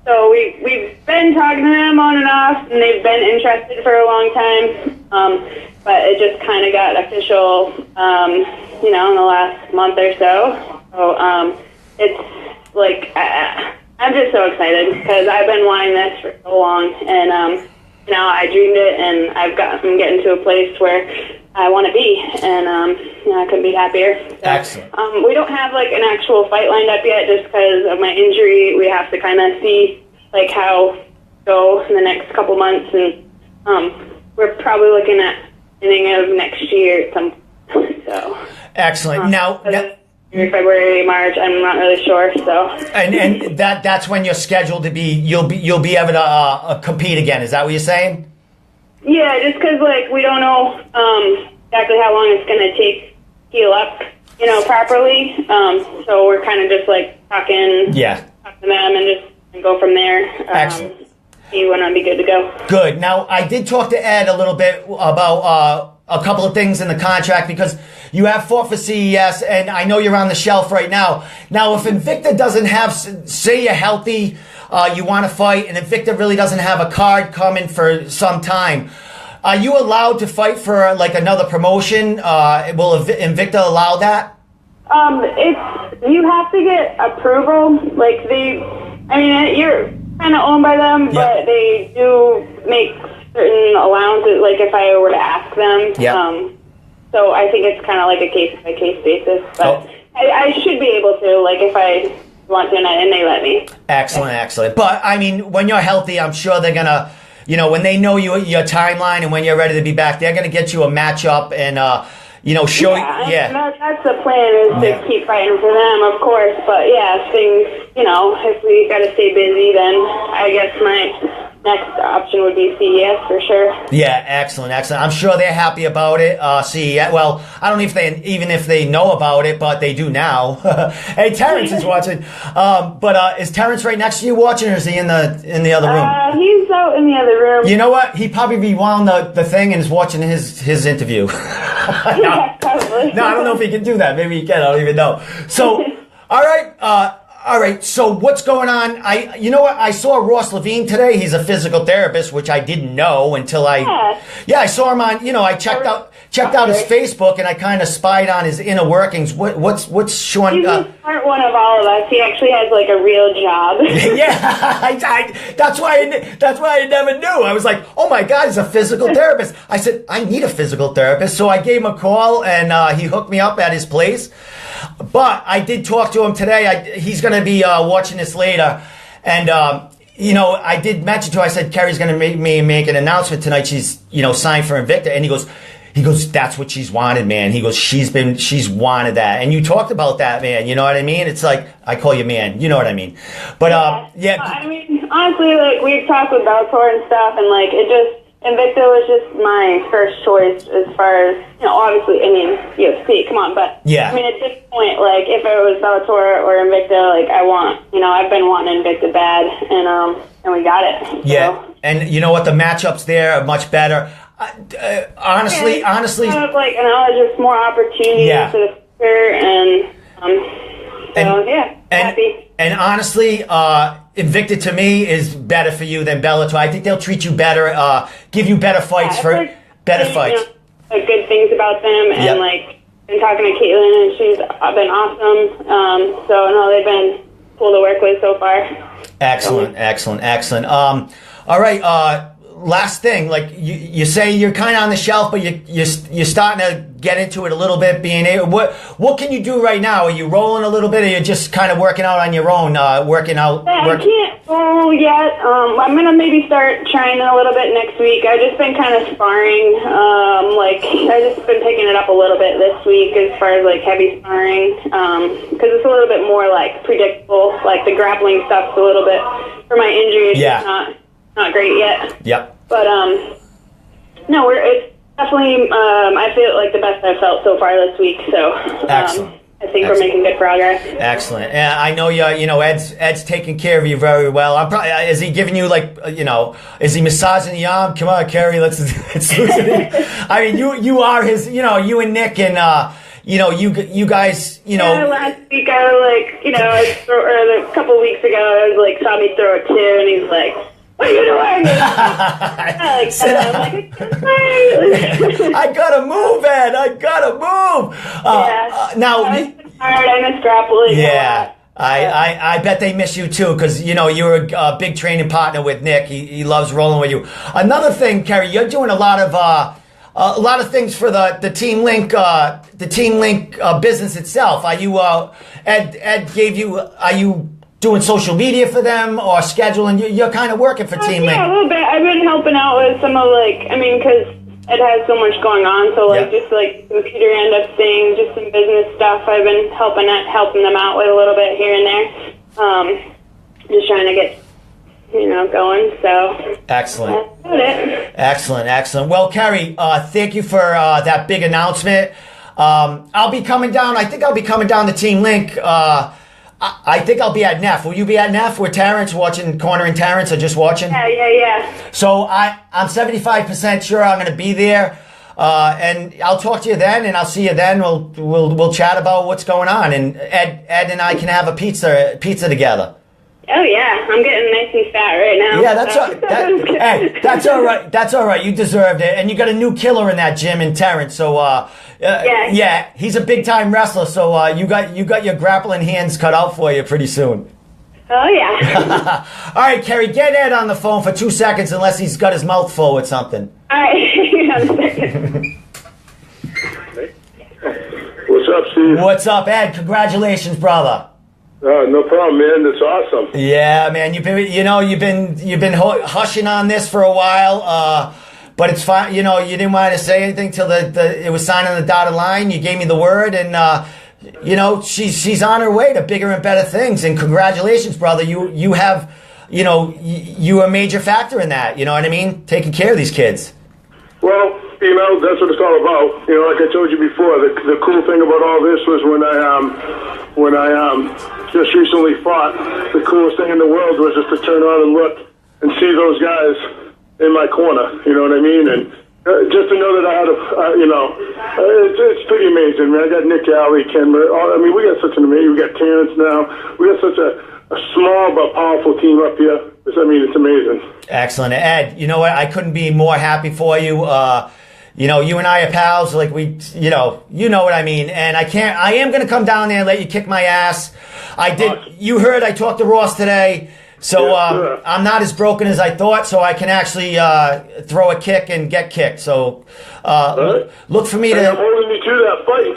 So we've been talking to them on and off, and they've been interested for a long time. But it just kind of got official, in the last month or so. So I'm just so excited because I've been wanting this for so long, and now I dreamed it, and I'm getting to a place where I want to be, and I couldn't be happier. So, Excellent. We don't have like an actual fight lined up yet, just because of my injury. We have to kind of see like how go in the next couple months, and we're probably looking at beginning of next year at some point. So excellent. Now, February, March, I'm not really sure. So and that's when you're scheduled to be. You'll be able to compete again. Is that what you're saying? Yeah, just because like we don't know exactly how long it's going to take to heal up, properly. So we're kind of just like talking to them and just go from there. Excellent. See when I'll be good to go. Good. Now, I did talk to Ed a little bit about a couple of things in the contract because you have fought for CES, and I know you're on the shelf right now. Now, if Invicta doesn't have, say you're healthy, you want to fight, and Invicta really doesn't have a card coming for some time, are you allowed to fight for like another promotion? Will Invicta allow that? You have to get approval. Like you're kind of owned by them, but they do make certain allowances. Like if I were to ask them, so I think it's kind of like a case by case basis. But I should be able to, like if I want to, and they let me. Excellent. But I mean, when you're healthy, I'm sure they're gonna, when they know your timeline and when you're ready to be back, they're gonna get you a matchup and show. That's the plan, is to keep fighting for them, of course. But yeah, if things, if we got to stay busy, then I guess my next option would be CES for sure. Yeah, excellent. I'm sure they're happy about it. CES. Well, I don't know if they know about it, but they do now. Hey, Terrance is watching. But is Terrance right next to you watching, or is he in the other room? He's out in the other room. You know what? He probably rewound the thing and is watching his interview. Yeah, probably. No, I don't know if he can do that. Maybe he can. I don't even know. So, all right. So what's going on? I saw Ross Levine today. He's a physical therapist, which I didn't know until I saw him on. I checked out his Facebook, and I kind of spied on his inner workings. What's Sean? He's a smart one of all of us. He actually has like a real job. That's why I never knew. I was like, oh my God, he's a physical therapist. I said, I need a physical therapist. So I gave him a call, and he hooked me up at his place. But I did talk to him today. He's going to be watching this later. And, I did mention to him, I said, Kerri's going to make an announcement tonight. She's, signed for Invicta. And he goes, that's what she's wanted, man. He goes, she's wanted that. And you talked about that, man. You know what I mean? It's like, I call you man. You know what I mean? But, I mean, honestly, like, we've talked with Bellator and stuff, and, like, Invicta was just my first choice as far as, obviously, UFC, come on, but, I mean, at this point, like, if it was Bellator or Invicta, like, I've been wanting Invicta bad, and we got it. Yeah, so. And you know what, the matchups there are much better. Honestly, kind of like, just more opportunities for the future, happy. And honestly, Invicta to me is better for you than Bellator. I think they'll treat you better, give you better fights better fights. Good things about them, and like been talking to Caitlin, and she's been awesome. So no, they've been cool to work with so far. Excellent. All right. Last thing, like you say, you're kind of on the shelf, but you're starting to get into it a little bit. What can you do right now? Are you rolling a little bit, or you're just kind of working out on your own? I can't roll yet. I'm gonna maybe start trying a little bit next week. I've just been kind of sparring. I've just been picking it up a little bit this week as far as like heavy sparring, because it's a little bit more like predictable. Like the grappling stuff's a little bit for my injury. It's not great yet. Yep. But no, it's definitely. I feel like the best I've felt so far this week. So I think we're making good progress. Excellent. And I know Ed's taking care of you very well. Is he giving you is he massaging the arm? Come on, Kerri, let's loosen it. I mean, you are his. You and Nick and. You guys, Yeah, last week I was or a couple weeks ago, I was saw me throw a 2, and he's like, what are you doing? I gotta move, Ed. I gotta move. Now I miss grappling. Yeah. I bet they miss you too, because you know you're a big training partner with Nick. He loves rolling with you. Another thing, Kerri, you're doing a lot of things for the Team Link business itself. Are you Ed gave you? Are you doing social media for them or scheduling? You're kind of working for Team Link. Yeah, a little bit. I've been helping out with some of because it has so much going on. So just computer end up things, just some business stuff. I've been helping them out with a little bit here and there. Just trying to get going. So excellent. That's it. Excellent. Well, Kerri, thank you for that big announcement. I'll be coming down. I think I'll be coming down to Team Link. I think I'll be at Neff. Will you be at Neff with Terrance, watching Corner and Terrance, or just watching? Yeah. So I'm 75% sure I'm going to be there, and I'll talk to you then, and I'll see you then. We'll chat about what's going on, and Ed and I can have a pizza together. Oh yeah, I'm getting nice and fat right now. Yeah, that's all right. That's all right. You deserved it, and you got a new killer in that gym in Terrance. So yeah, he's a big time wrestler. So you got your grappling hands cut out for you pretty soon. Oh yeah. All right, Kerri, get Ed on the phone for 2 seconds, unless he's got his mouth full with something. All right, hang on a second. What's up, Steve? What's up, Ed? Congratulations, brother. No problem, man. That's awesome. Yeah, man. You've been hushing on this for a while, but it's fine. You didn't want to say anything till it was signed on the dotted line. You gave me the word, and she's on her way to bigger and better things. And congratulations, brother. You have, you a major factor in that. You know what I mean? Taking care of these kids. Well, that's what it's all about. Like I told you before, the cool thing about all this was when I just recently fought, the coolest thing in the world was just to turn on and look and see those guys in my corner. You know what I mean? And just to know that I had it's pretty amazing, man. I got Nick Alley, Ken. We got such an amazing. We got Terrance now. We got such a small but powerful team up here. It's amazing. Excellent, Ed. You know what? I couldn't be more happy for you. You and I are pals. Like you know what I mean. And I am going to come down there and let you kick my ass. I did. Awesome. You heard I talked to Ross today. So Sure. I'm not as broken as I thought. So I can actually throw a kick and get kicked. So look for me to. I'm holding you to that fight in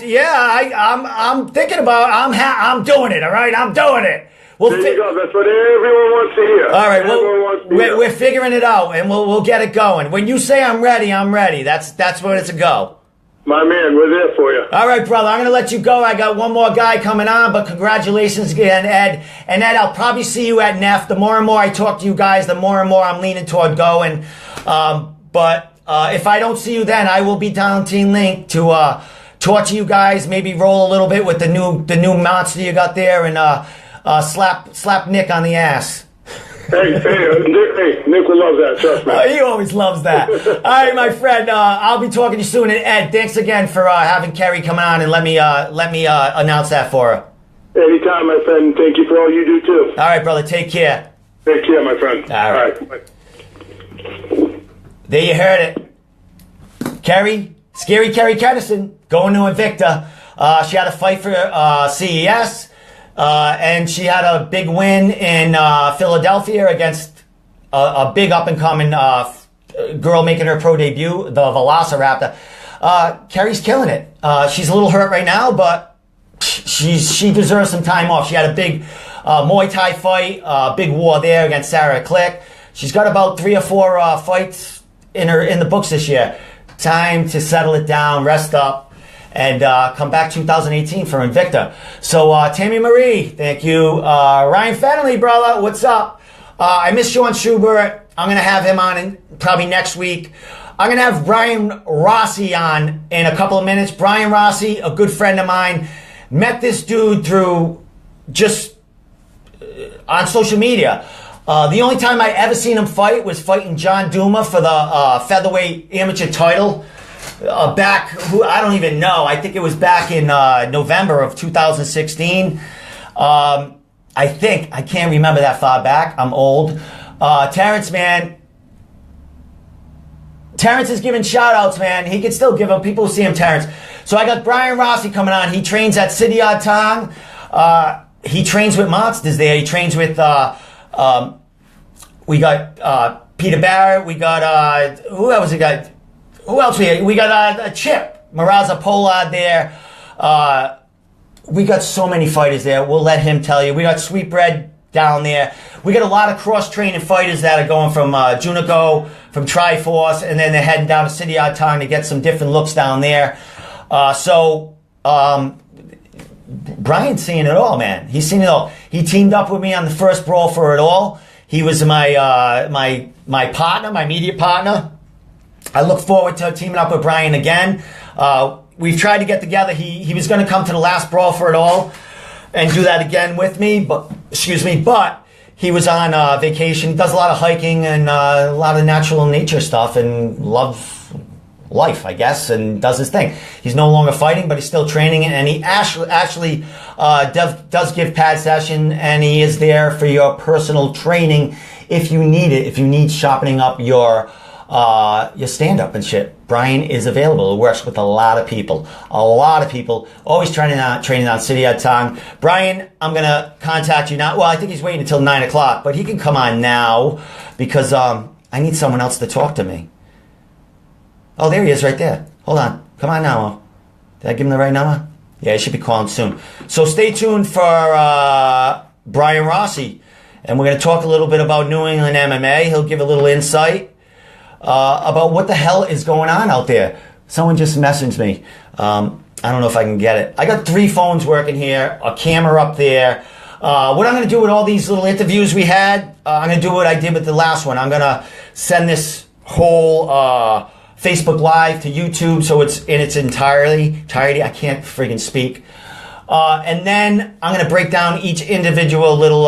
2018. I'm thinking about. I'm doing it. All right, I'm doing it. There you go. That's what everyone wants to hear. All right, we're figuring it out, and we'll get it going. When you say I'm ready, I'm ready. That's when it's a go. My man, we're there for you. All right, brother. I'm going to let you go. I got one more guy coming on, but congratulations again, Ed. And Ed, I'll probably see you at Neff. The more and more I talk to you guys, the more and more I'm leaning toward going. But if I don't see you then, I will be down Team Link to talk to you guys. Maybe roll a little bit with the new monster you got there, and slap Nick on the ass. Hey, Nick will love that, trust me. He always loves that. All right, my friend, I'll be talking to you soon. And Ed, thanks again for having Kerri come on and let me announce that for her. Anytime, my friend. Thank you for all you do, too. All right, brother, take care. Take care, my friend. All right. Bye. There you heard it. Scary Kerri Kenneson, going to Invicta. She had a fight for CES. And she had a big win in Philadelphia against a big up-and-coming girl making her pro debut, the Velociraptor. Kerri's killing it. She's a little hurt right now, but she deserves some time off. She had a big Muay Thai fight, big war there against Sarah Click. She's got about 3 or 4 fights in the books this year. Time to settle it down, rest up, and come back 2018 for Invicta. So, Tammy Marie, thank you. Ryan Fennelly, brother, what's up? I miss Sean Schubert. I'm going to have him on probably next week. I'm going to have Bryan Rossi on in a couple of minutes. Bryan Rossi, a good friend of mine. Met this dude through just on social media. The only time I ever seen him fight was fighting John Duma for the featherweight amateur title. I don't even know. I think it was back in November of 2016. I can't remember that far back. I'm old. Terrance, man. Terrance is giving shout outs, man. He can still give them. People who see him, Terrance. So I got Bryan Rossi coming on. He trains at City Odd Tong. He trains with monsters there. He trains with, we got Peter Barrett. We got, who else we got? Who else we got? Chip Maraza Pollard there. We got so many fighters there. We'll let him tell you. We got Sweetbread down there. We got a lot of cross-training fighters that are going from Junico, from Triforce, and then they're heading down to City Art Time to get some different looks down there. Bryan's seen it all, man. He's seen it all. He teamed up with me on the first Brawl for It All. He was my my partner, my media partner. I look forward to teaming up with Bryan again. We've tried to get together. He was going to come to the last Brawl for It All and do that again with me, but he was on vacation. He does a lot of hiking and a lot of natural nature stuff and loves life, I guess, and does his thing. He's no longer fighting, but he's still training, and he actually does give pad session, and he is there for your personal training if you need it. If you need sharpening up your stand-up and shit, Bryan is available. He works with a lot of people. Always training on City Art Time. Bryan, I'm going to contact you now. Well, I think he's waiting until 9 o'clock, but he can come on now because I need someone else to talk to me. Oh, there he is right there. Hold on. Come on now. Did I give him the right number? Yeah, he should be calling soon. So stay tuned for Bryan Rossi. And we're going to talk a little bit about New England MMA. He'll give a little insight about what the hell is going on out there. Someone just messaged me. I don't know if I can get it. I got 3 phones working here, a camera up there. What I'm going to do with all these little interviews we had, I'm going to do what I did with the last one. I'm going to send this whole Facebook Live to YouTube so it's in its entirety. I can't friggin' speak. And then I'm going to break down each individual little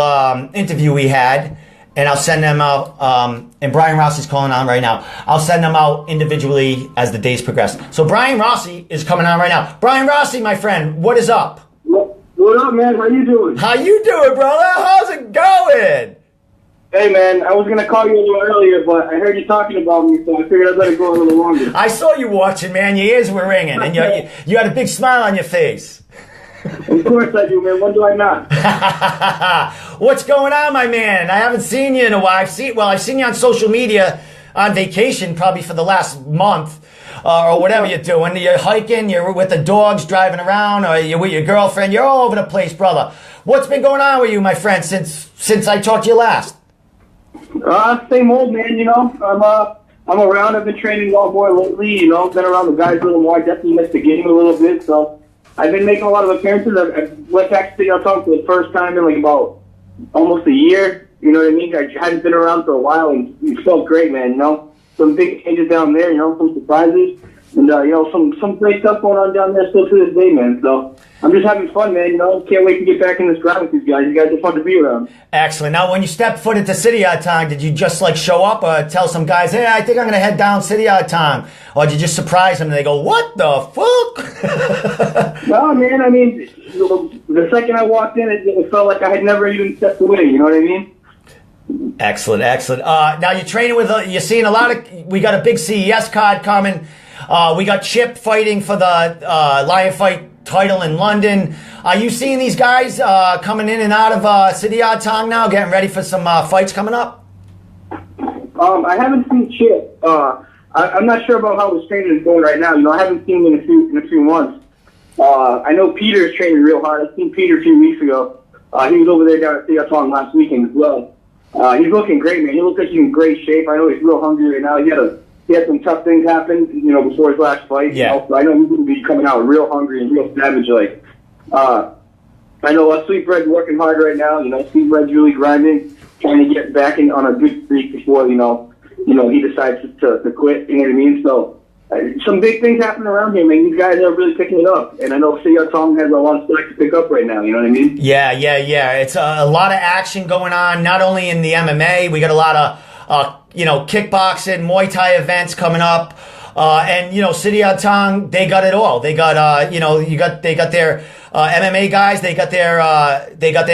interview we had, and I'll send them out. And Bryan Rossi's calling on right now. I'll send them out individually as the days progress. So Bryan Rossi is coming on right now. Bryan Rossi, my friend, what is up? What up, man? How you doing? How you doing, brother? How's it going? Hey, man, I was going to call you a little earlier, but I heard you talking about me, so I figured I'd let it go a little longer. I saw you watching, man. Your ears were ringing, and you had a big smile on your face. Of course I do, man. When do I not? What's going on, my man? I haven't seen you in a while. I've seen you on social media on vacation probably for the last month or whatever you're doing. You're hiking, you're with the dogs driving around, or you're with your girlfriend. You're all over the place, brother. What's been going on with you, my friend, since I talked to you last? Same old, man, you know. I'm around. I've been training a lot more lately, you know. Been around the guys a little more. I definitely missed the game a little bit, so I've been making a lot of appearances. I went back to City Art Time for the first time in like about almost a year. You know what I mean? I hadn't been around for a while, and it felt great, man. You know, some big changes down there. You know, some surprises, and you know, some great stuff going on down there still to this day, man. So I'm just having fun, man. You know, can't wait to get back in this ground with these guys. You guys are fun to be around. Excellent. Now, when you stepped foot into City Art Time, did you just like show up or tell some guys, "Hey, I think I'm going to head down City Art Time," or did you just surprise them and they go, "What the fuck?" No, man. I mean, the second I walked in, it felt like I had never even stepped away. You know what I mean? Excellent. Now you're training with. You're seeing a lot of. We got a big CES card coming. We got Chip fighting for the Lion Fight title in London. Are you seeing these guys coming in and out of City Art Time now, getting ready for some fights coming up? I haven't seen Chip. I'm not sure about how his training is going right now. You know, I haven't seen him in a few months. I know Peter's training real hard. I seen Peter a few weeks ago. He was over there down at City Art Time last weekend as well. He's looking great, man. He looks like he's in great shape. I know he's real hungry right now. He had some tough things happen, you know, before his last fight. Yeah. You know, so I know he's going to be coming out real hungry and real savage. Like, I know Sweetbread's working hard right now. You know, Sweetbread's really grinding, trying to get back on a good streak before, you know, he decides to quit. You know what I mean? So some big things happening around here, man. These guys are really picking it up, and I know City Art Time has a lot of slack to pick up right now. You know what I mean? Yeah. It's a lot of action going on, not only in the MMA. We got a lot of kickboxing, Muay Thai events coming up. And, you know, City Art Time, they got it all. They got, they got their MMA guys, they got their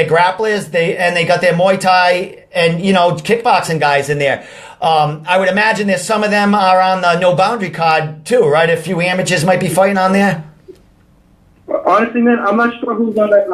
grapplers, they got their Muay Thai and, you know, kickboxing guys in there. I would imagine that some of them are on the No Boundary card too, right? A few amateurs might be fighting on there. Honestly, man, I'm not sure who's on that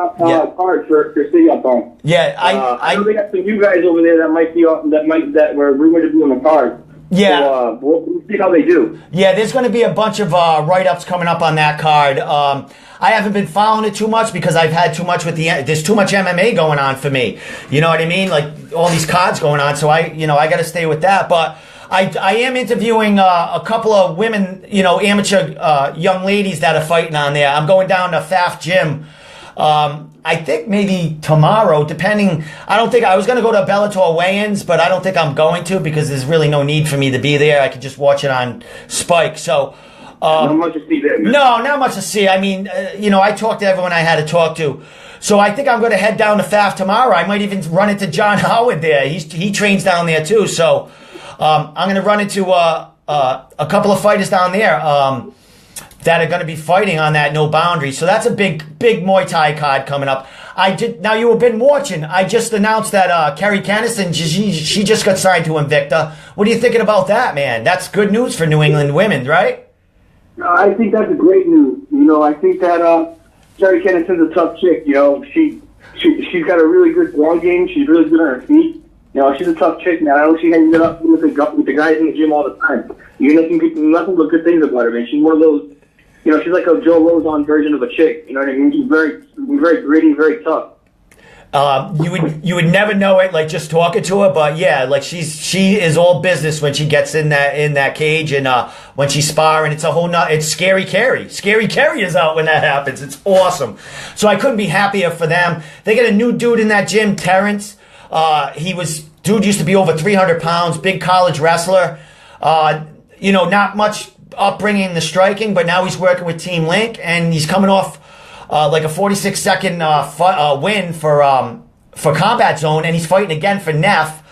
card for City Up on. Yeah, I know they got some new guys over there that were rumored to be on the card. Yeah. So, we'll see how they do. Yeah, there's going to be a bunch of write-ups coming up on that card. I haven't been following it too much because I've had too much there's too much MMA going on for me. You know what I mean? Like all these cards going on, so I got to stay with that. But I am interviewing a couple of women, amateur young ladies that are fighting on there. I'm going down to FAF Gym. I think maybe tomorrow, depending. I was going to go to Bellator weigh-ins, but I don't think I'm going to because there's really no need for me to be there. I could just watch it on Spike. So, not much to see there. No, not much to see. I mean, I talked to everyone I had to talk to. So I think I'm going to head down to FAF tomorrow. I might even run into John Howard there. He trains down there too. So I'm going to run into a couple of fighters down there that are going to be fighting on that no boundary. So that's a big Muay Thai card coming up. Now you have been watching. I just announced that Kerri Kenneson, she just got signed to Invicta. What are you thinking about that, man? That's good news for New England women, right? I think that's great news. I think that Kerri Kenneson's a tough chick. She's got a really good ground game. She's really good on her feet. She's a tough chick, man. I know she hangs it up with the guys in the gym all the time. Nothing but good things about her, man. She's one of those, she's like a Joe Lozon version of a chick. You know what I mean? She's very, very gritty, very tough. You would never know it, like just talking to her, but yeah, like she is all business when she gets in that cage and when she's sparring. It's it's scary Kerri. Scary Kerri is out when that happens. It's awesome. So I couldn't be happier for them. They got a new dude in that gym, Terrance. Dude used to be over 300 pounds, big college wrestler. Not much upbringing in the striking, but now he's working with Team Link and he's coming off like a 46-second win for Combat Zone, and he's fighting again for Neff.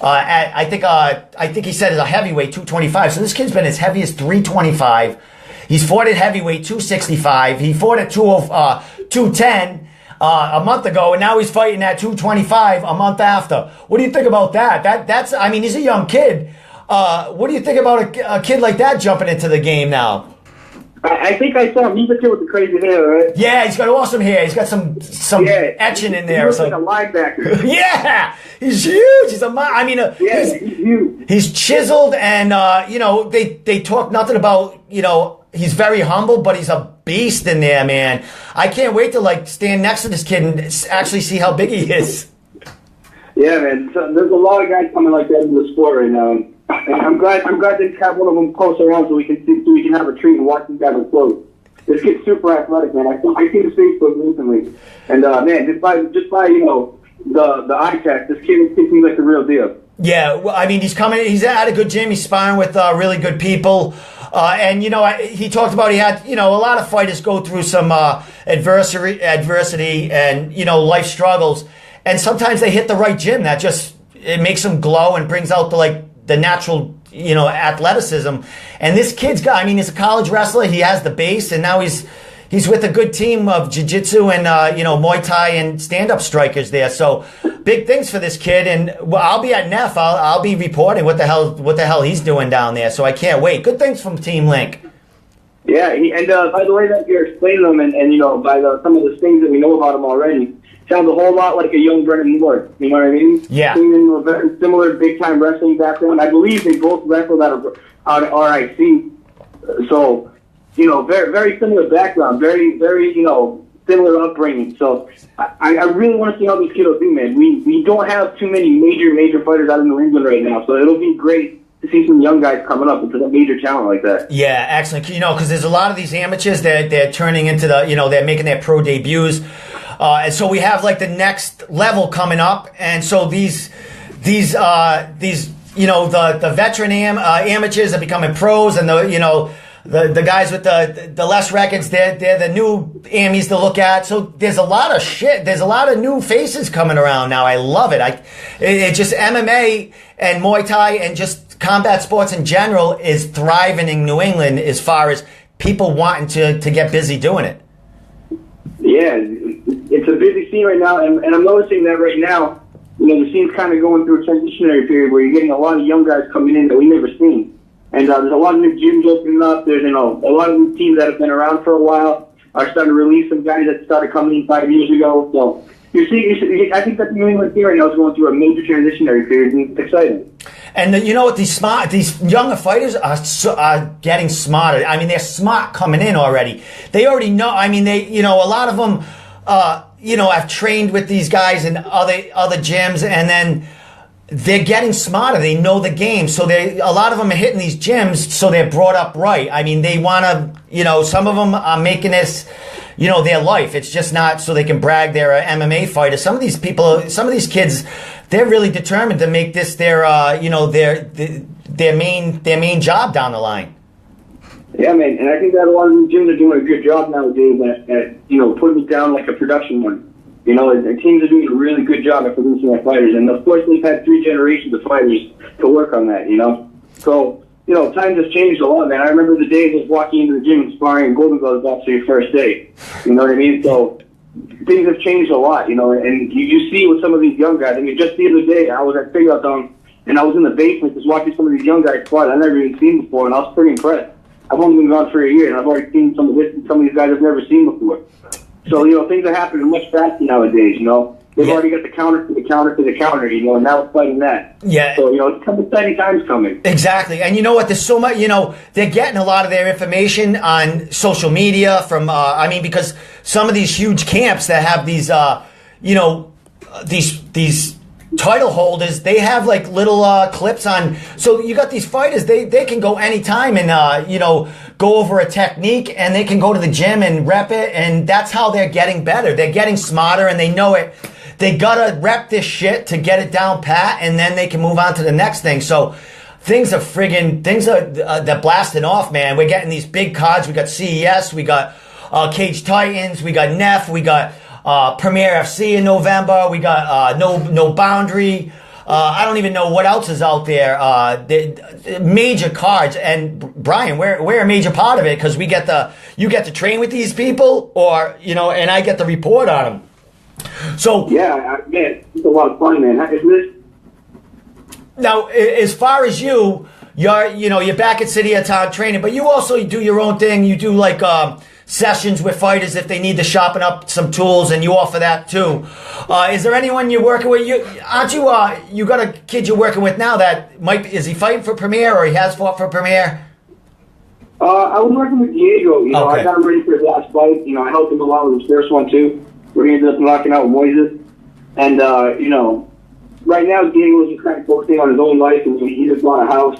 I think he said it's a heavyweight 225. So this kid's been as heavy as 325. He's fought at heavyweight 265. He fought at 210 a month ago, and now he's fighting at 225 a month after. What do you think about that? He's a young kid. What do you think about a kid like that jumping into the game now? I think I saw him. He's the kid with the crazy hair, right? Yeah, he's got awesome hair. He's got some etching in there. He looks like a linebacker. Yeah, he's huge. He's he's huge. He's chiseled, and they talk nothing about he's very humble, but he's a beast in there, man. I can't wait to stand next to this kid and actually see how big he is. Yeah, man. So there's a lot of guys coming like that into the sport right now. And I'm glad they have one of them close around so we can have a treat and watch these guys up close. This kid's super athletic, man. I seen his Facebook recently, and man, just by the eye test, this kid seems like the real deal. Yeah, well, he's at a good gym. He's sparring with really good people. And he talked about he had a lot of fighters go through some adversity and life struggles, and sometimes they hit the right gym that it makes them glow and brings out the natural athleticism. And this kid's he's a college wrestler. He has the base, and now he's with a good team of jiu-jitsu and Muay Thai and stand-up strikers there. So big things for this kid, and I'll be at Neff. I'll be reporting what the hell he's doing down there. So I can't wait. Good things from Team Link. Yeah, and by the way that you're explaining them, and by some of the things that we know about him already, sounds a whole lot like a young Brennan Moore. You know what I mean? Yeah. In a very similar big-time wrestling background. I believe they both wrestled out at RIC. So, very, very similar background, very, very, similar upbringing. So I really want to see how this kid will do, man. We don't have too many major fighters out in New England right now, so it'll be great to see some young guys coming up into a major talent like that. Yeah, excellent. Because there's a lot of these amateurs that they're turning into they're making their pro debuts. And so we have the next level coming up, and so these the veteran amateurs are becoming pros, and the guys with the less records, they're the new amies to look at. So there's a lot of shit. There's a lot of new faces coming around now. I love it. It just MMA and Muay Thai and just combat sports in general is thriving in New England as far as people wanting to get busy doing it. Yeah, it's a busy scene right now, and I'm noticing that right now, the scene's kind of going through a transitionary period where you're getting a lot of young guys coming in that we never seen. And there's a lot of new gyms opening up. There's, a lot of new teams that have been around for a while. are starting to release some guys that started coming in 5 years ago. So I think that the New England team right now is going through a major transitionary period, and it's exciting. And you know what? These younger fighters are getting smarter. I mean, they're smart coming in already. They already know. I mean, a lot of them, have trained with these guys in other gyms, and then they're getting smarter. They know the game, so a lot of them are hitting these gyms, so they're brought up right. I mean, they want to, some of them are making this, their life. It's just not so they can brag they're an MMA fighter. Some of these kids, they're really determined to make this their main job down the line. Yeah, man, and I think that a lot of the gyms are doing a good job nowadays at putting it down like a production one. The teams are doing a really good job at producing their fighters, and of course they've had 3 generations of fighters to work on that. So times have changed a lot, man. I remember the days of walking into the gym and sparring and Golden Gloves after your first day. You know what I mean? So things have changed a lot, and you see with some of these young guys. I mean, just the other day, I was at Figure Out Down, and I was in the basement just watching some of these young guys fight I've never even seen before, and I was pretty impressed. I've only been gone for a year, and I've already seen some of these guys I've never seen before. So, things are happening much faster nowadays, They've already got the counter to the counter to the counter, and now it's fighting that. Yeah. So, it's some exciting times coming. Exactly. And you know what? There's so much, they're getting a lot of their information on social media from, because some of these huge camps that have these, these title holders, they have like little clips on. So you got these fighters, they can go anytime and, go over a technique, and they can go to the gym and rep it. And that's how they're getting better. They're getting smarter, and they know it. They gotta rep this shit to get it down pat, and then they can move on to the next thing. So they're blasting off, man. We're getting these big cards. We got CES, we got Cage Titans, we got NEF, we got Premier FC in November, we got No Boundary. I don't even know what else is out there. Major cards, and Bryan, we're a major part of it because you get to train with these people, or and I get to report on them. So yeah, man, it's a lot of fun, man. Now, as far as you're back at City of Town training, but you also do your own thing. You do like sessions with fighters if they need to sharpen up some tools, and you offer that too. Is there anyone you're working with? You got a kid you're working with now that is he fighting for Premier, or he has fought for Premier? I was working with Diego. Okay. I got him ready for his last fight. I helped him a lot with his first one too, where he ended up knocking out Moises. And right now Diego's just kind of focusing on his own life, and he just bought a house.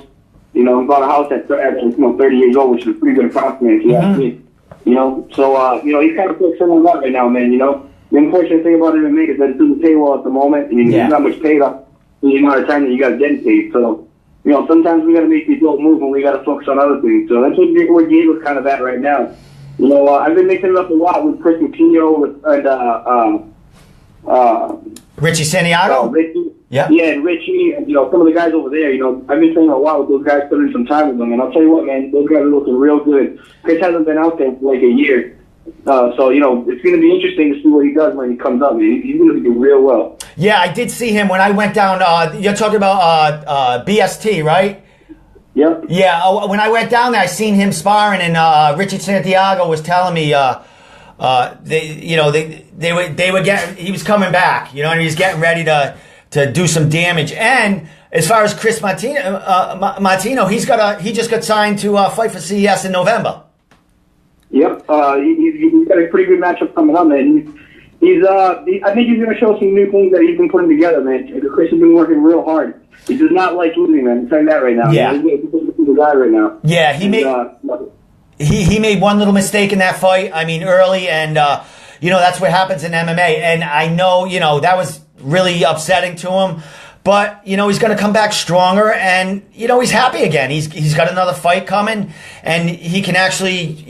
Bought a house at 30 years old, which is a pretty good accomplishment, if you ask me. So he's kind of focusing on that right now, man. The unfortunate thing about MMA is that it doesn't pay well at the moment, and there's not much paid up in the amount of time that you got to dedicate. So, sometimes we got to make the adult move, and we got to focus on other things. So that's where Diego's kind of at right now. I've been mixing it up a lot with Chris Pino and Richie Santiago. Richie. Yeah. Yeah, and Richie, and some of the guys over there. I've been training a lot with those guys, putting some time with them, and I'll tell you what, man, those guys are looking real good. Chris hasn't been out there for like a year, so it's going to be interesting to see what he does when he comes up. Man, he's going to do real well. Yeah, I did see him when I went down. You're talking about BST, right? Yep. Yeah, when I went down there, I seen him sparring, and Richie Santiago was telling me he was coming back, and he was getting ready to do some damage. And as far as Chris Martino, he just got signed to fight for CES in November. Yep, he's got a pretty good matchup coming up, man. I think he's going to show some new things that he's been putting together, man. Chris has been working real hard. He does not like losing, man. I'm saying that right now. Yeah. He's the guy right now. Yeah, he made one little mistake in that fight. I mean, early, and that's what happens in MMA. And I know, that was really upsetting to him. But, he's going to come back stronger, and, he's happy again. He's got another fight coming, and he can actually,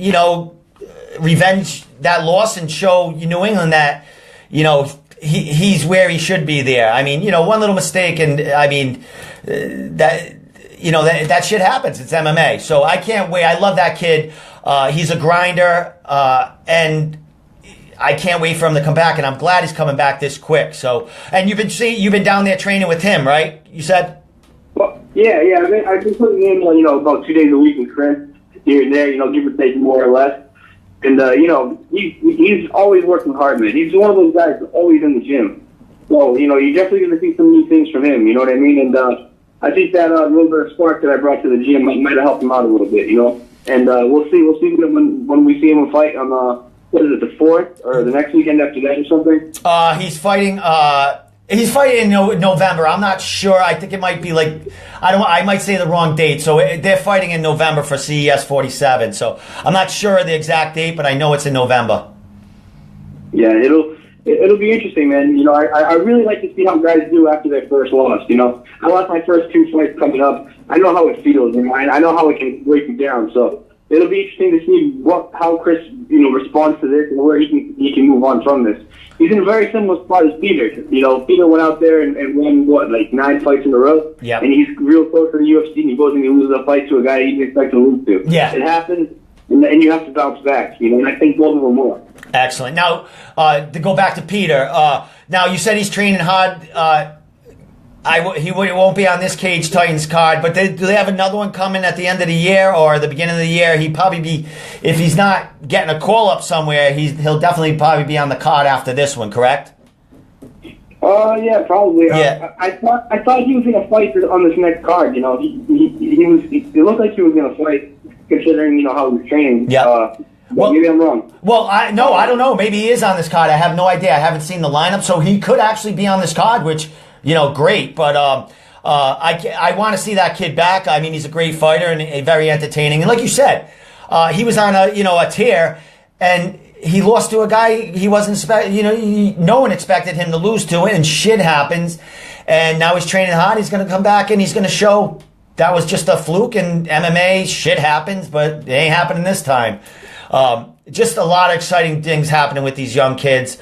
revenge that loss and show New England that, he's where he should be there. I mean, one little mistake, and I mean, that shit happens. It's MMA. So I can't wait. I love that kid. He's a grinder, and I can't wait for him to come back, and I'm glad he's coming back this quick. So, and you've been down there training with him, right? You said? Well, yeah. I've been putting in, about 2 days a week with Chris here and there, give or take more or less. And, he's always working hard, man. He's one of those guys that's always in the gym. So, you're definitely going to see some new things from him, you know what I mean? And I think that little bit of spark that I brought to the gym might have helped him out a little bit, And we'll see when we see him fight on, what is it, the 4th or the next weekend after that or something? He's fighting. He's fighting in November. I'm not sure. I think it might be I might say the wrong date. So they're fighting in November for CES 47. So I'm not sure of the exact date, but I know it's in November. Yeah, it'll be interesting, man. I really like to see how guys do after their first loss. I lost my first 2 fights coming up. I know how it feels, and I know how it can break you down. So it'll be interesting to see how Chris, responds to this and where he can move on from this. He's in a very similar spot as Peter. Peter went out there and won 9 fights in a row. Yeah. And he's real close to the UFC, and he goes and he loses a fight to a guy he didn't expect to lose to. Yeah. It happens, and you have to bounce back. And I think both of them will. Excellent. Now, to go back to Peter, now you said he's training hard. He won't be on this Cage Titans card, but do they have another one coming at the end of the year or the beginning of the year? He'd probably be, if he's not getting a call up somewhere, he'll definitely probably be on the card after this one, correct? Yeah, probably. Yeah. I thought he was going to fight on this next card. It looked like he was going to fight, considering how he was training. Yeah. Well, maybe I'm wrong. Well, I don't know. Maybe he is on this card. I have no idea. I haven't seen the lineup, so he could actually be on this card, which, great. But I want to see that kid back. I mean, he's a great fighter and very entertaining. And like you said, he was on a tear, and he lost to a guy he wasn't no one expected him to lose to it, and shit happens. And now he's training hard. He's going to come back and he's going to show that was just a fluke. And MMA, shit happens, but it ain't happening this time. Just a lot of exciting things happening with these young kids.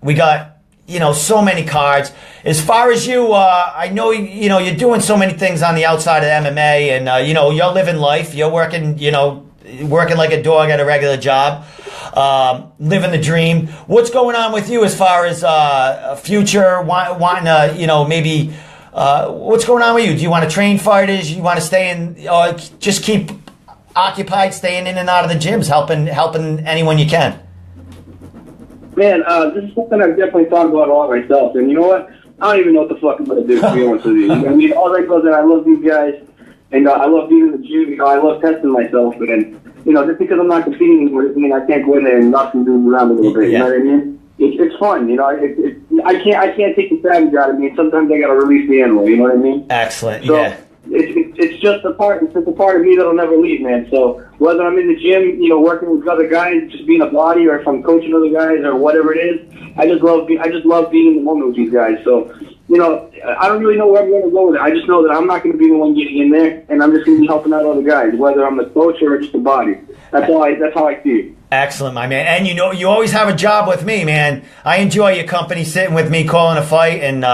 We got, so many cards. As far as you, I know, you're doing so many things on the outside of MMA, and, you're living life. You're working, working like a dog at a regular job, living the dream. What's going on with you as far as future, wanting to, maybe, what's going on with you? Do you want to train fighters? You want to stay in, just keep occupied, staying in and out of the gyms, helping anyone you can? Man, this is something I've definitely thought about a lot myself. And you know what? I don't even know what the fuck I'm going to do, to be honest with you. I mean, all I know is that I love these guys, and I love being in the gym. I love testing myself. And, just because I'm not competing anymore doesn't mean I can't go in there and knock some dudes around a little bit. Yeah. You know what I mean? It's fun, I can't take the savage out of me. Sometimes I got to release the animal, you know what I mean? Excellent, so, yeah. It's just a part. It's just a part of me that'll never leave, man. So whether I'm in the gym, working with other guys, just being a body, or if I'm coaching other guys, or whatever it is, I just love being in the moment with these guys. So I don't really know where I'm going to go with it. I just know that I'm not going to be the one getting in there, and I'm just going to be helping out other guys, whether I'm the coach or just a body. That's how I see it. Excellent, my man. And you always have a job with me, man. I enjoy your company, sitting with me, calling a fight, and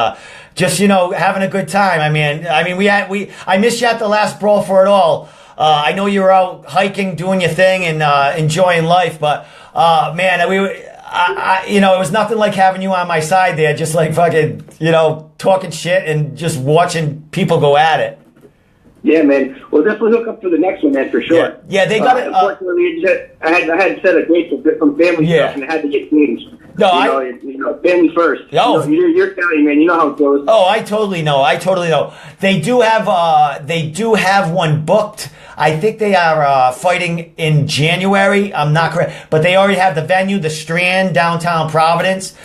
just having a good time. I mean, I missed you at the last Brawl for It All. I know you were out hiking, doing your thing, and enjoying life. But man, it was nothing like having you on my side there, just like fucking, talking shit and just watching people go at it. Yeah, man. Well, definitely hook up for the next one, man, for sure. Yeah, they got it. Unfortunately, I had set a date for some family stuff, and it had to get changed. No, family first. No, you're Italian, man. You know how it goes. Oh, I totally know. They do have one booked. I think they are fighting in January. I'm not correct, but they already have the venue, the Strand, downtown Providence,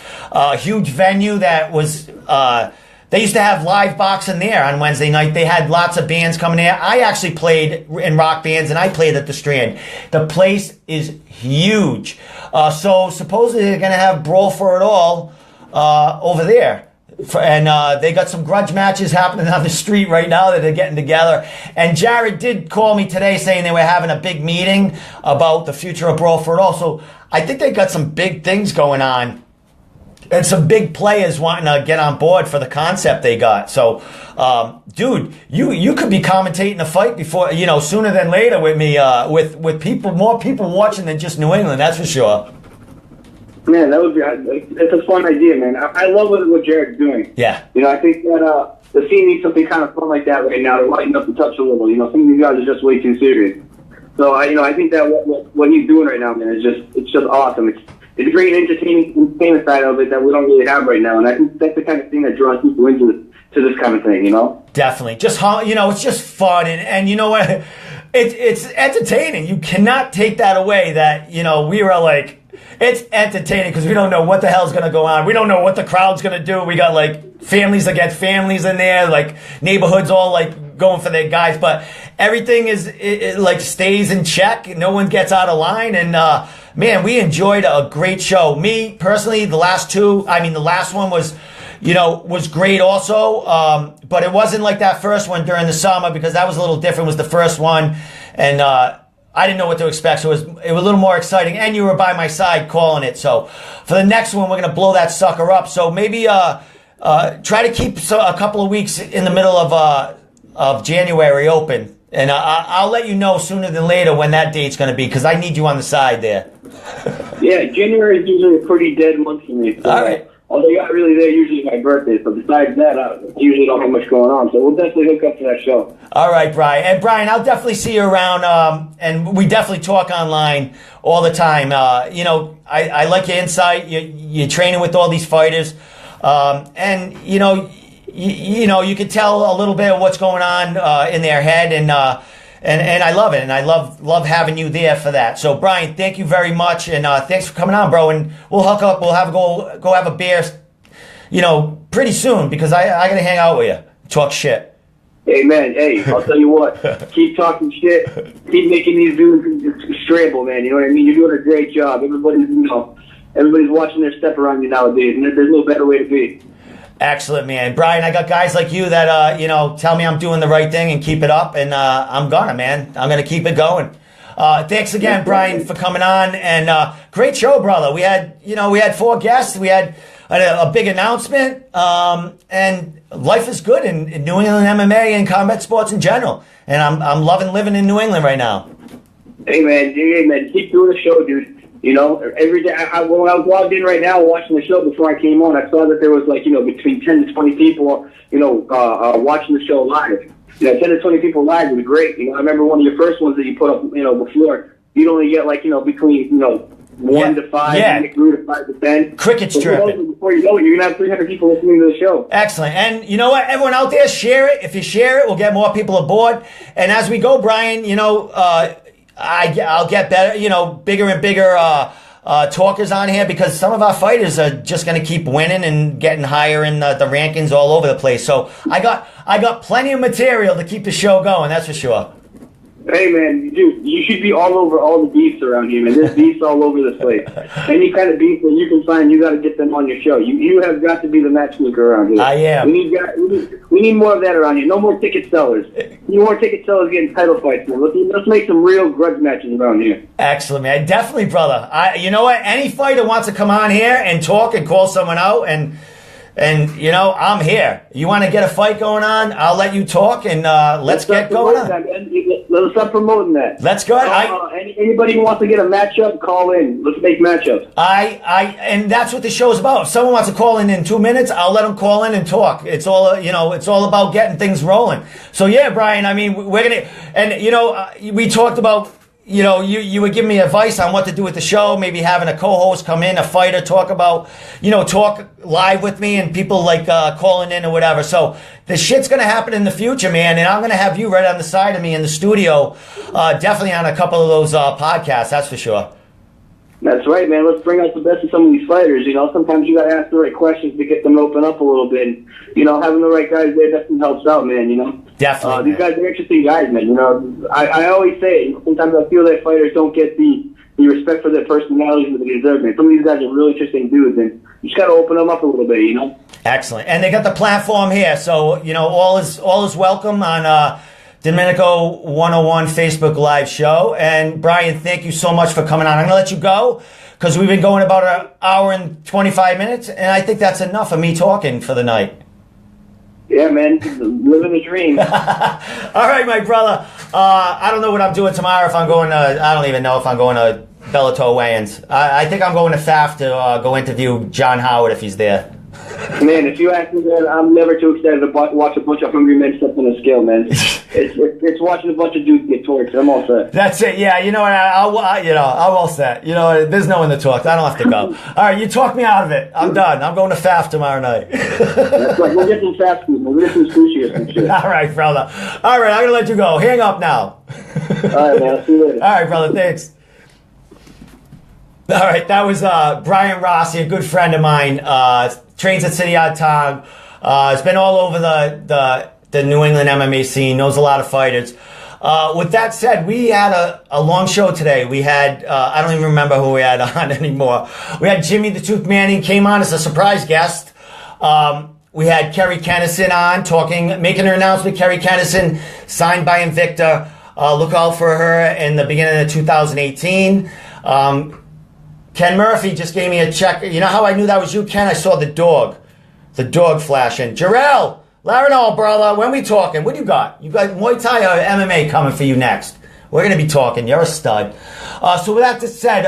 huge venue that was. They used to have live boxing there on Wednesday night. They had lots of bands coming there. I actually played in rock bands, and I played at the Strand. The place is huge. So supposedly they're going to have Brawl for It All over there. And they got some grudge matches happening on the street right now that they're getting together. And Jared did call me today saying they were having a big meeting about the future of Brawl for It All. So I think they got some big things going on. And some big players wanting to get on board for the concept they got. So, dude, you could be commentating the fight before, sooner than later with me, with people, more people watching than just New England. That's for sure. Man, that would be. It's a fun idea, man. I love what Jared's doing. Yeah. I think that the scene needs something kind of fun like that right now to lighten up the touch a little. Some of these guys are just way too serious. So I think that what he's doing right now, man, it's just awesome. It's a great entertainment side of it that we don't really have right now, and I think that's the kind of thing that draws people into this kind of thing, Definitely. Just, it's just fun, and you know what? It's entertaining. You cannot take that away that, we were like, it's entertaining because we don't know what the hell's going to go on. We don't know what the crowd's going to do. We got like families against families in there, like neighborhoods all like going for their guys, but everything it like stays in check. No one gets out of line, and man, we enjoyed a great show. Me personally, the last one was great also, but it wasn't like that first one during the summer because that was a little different. It was the first one, and I didn't know what to expect, so it was a little more exciting, and you were by my side calling it. So for the next one, we're going to blow that sucker up. So maybe try to keep a couple of weeks in the middle of January open, and I'll let you know sooner than later when that date's going to be because I need you on the side there. Yeah, January is usually a pretty dead month for me. So, all right. Although you're not really there usually my birthday, so besides that, I usually don't have much going on. So we'll definitely hook up to that show. All right, Bryan. And Bryan, I'll definitely see you around, and we definitely talk online all the time. I like your insight. You're training with all these fighters, and you can tell a little bit of what's going on in their head, and I love it, and I love having you there for that. So, Bryan, thank you very much, and thanks for coming on, bro. And we'll hook up. We'll go have a beer, pretty soon because I gotta hang out with you, talk shit. Hey, man. Hey, I'll tell you what. Keep talking shit. Keep making these dudes scramble, man. You know what I mean? You're doing a great job. Everybody's watching their step around you nowadays, and there's no better way to be. Excellent, man. Bryan, I got guys like you that, tell me I'm doing the right thing and keep it up, and I'm gonna keep it going. Thanks again, Bryan, for coming on, and great show, brother. We had 4 guests. We had a big announcement, and life is good in New England MMA and combat sports in general, and I'm loving living in New England right now. Hey, man. Keep doing the show, dude. Every day, when I was logged in right now watching the show before I came on, I saw that there was between 10 to 20 people, watching the show live. 10 to 20 people live was great. I remember one of your first ones that you put up, before, you'd only get between, 1 to 5, and it grew to 5 to 10. Cricket's chirping. Before you know it, you're going to have 300 people listening to the show. Excellent. And you know what? Everyone out there, share it. If you share it, we'll get more people aboard. And as we go, Bryan, I'll get better, bigger and bigger talkers on here because some of our fighters are just going to keep winning and getting higher in the rankings all over the place. So I got plenty of material to keep the show going. That's for sure. Hey, man, dude, you should be all over all the beefs around here, man. There's beefs all over this place. Any kind of beef that you can find, you got to get them on your show. You have got to be the matchmaker around here. I am. We need more of that around here. No more ticket sellers. No more ticket sellers getting title fights, man. Let's make some real grudge matches around here. Excellent, man. Definitely, brother. You know what? Any fighter wants to come on here and talk and call someone out and I'm here. You want to get a fight going on? I'll let you talk, and let's get going on. Let's start promoting that. Let's go. Anybody who wants to get a matchup, call in. Let's make matchups. And that's what the show's about. If someone wants to call in 2 minutes, I'll let them call in and talk. It's all, it's all about getting things rolling. So yeah, Bryan, I mean, we're going to, and we talked about, you would give me advice on what to do with the show, maybe having a co-host come in, a fighter, talk about, talk live with me and people like calling in or whatever. So the shit's going to happen in the future, man. And I'm going to have you right on the side of me in the studio, definitely on a couple of those podcasts, that's for sure. That's right, man. Let's bring out the best of some of these fighters. Sometimes you got to ask the right questions to get them to open up a little bit. And, having the right guys there definitely helps out, man, Definitely. These guys are interesting guys, man. I always say, sometimes I feel that fighters don't get the respect for their personalities that they deserve, man. Some of these guys are really interesting dudes, and you just got to open them up a little bit, Excellent. And they got the platform here, so, all is welcome on Domenico 101 Facebook Live show. And Bryan, thank you so much for coming on. I'm going to let you go because we've been going about an hour and 25 minutes, and I think that's enough of me talking for the night. Yeah, man, living the dream. All right, my brother. I don't know what I'm doing tomorrow. I don't even know if I'm going to Bellator weigh-ins. I think I'm going to FAF to go interview John Howard if he's there. Man, if you ask me that, I'm never too excited to watch a bunch of hungry men step on the scale, man. It's watching a bunch of dudes get torched. I'm all set. That's it. Yeah, you know what? I'm all set. You know, there's no one to talk to. I don't have to go. All right, you talk me out of it. I'm done. I'm going to FAF tomorrow night. That's right. We'll get some fast food. We'll get some sushi or some shit. All right, brother. All right, I'm gonna let you go. Hang up now. All right, man. I'll see you later. All right, brother. Thanks. All right, that was Bryan Rossi, a good friend of mine. Trains at City Odd Time. Has been all over the New England MMA scene. Knows a lot of fighters. With that said, we had a long show today. We had, I don't even remember who we had on anymore. We had Jimmy the Tooth Manning came on as a surprise guest. We had Kerri Kenneson on making her announcement. Kerri Kenneson signed by Invicta. Look out for her in the beginning of 2018. Ken Murphy just gave me a check. You know how I knew that was you, Ken? I saw the dog flashing. Jarrell, Larinol, brother, when we talking? What do you got? You got Muay Thai or MMA coming for you next? We're going to be talking. You're a stud. So with that said,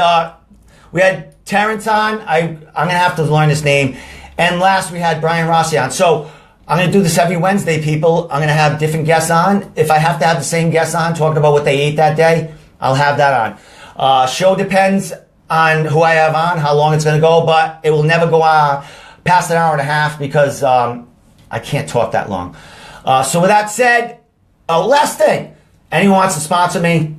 we had Terrance on. I'm going to have to learn his name. And last we had Bryan Rossi on. So I'm going to do this every Wednesday, people. I'm going to have different guests on. If I have to have the same guests on talking about what they ate that day, I'll have that on. Show depends on who I have on, how long it's going to go, but it will never go past an hour and a half because I can't talk that long. So with that said, last thing, anyone wants to sponsor me,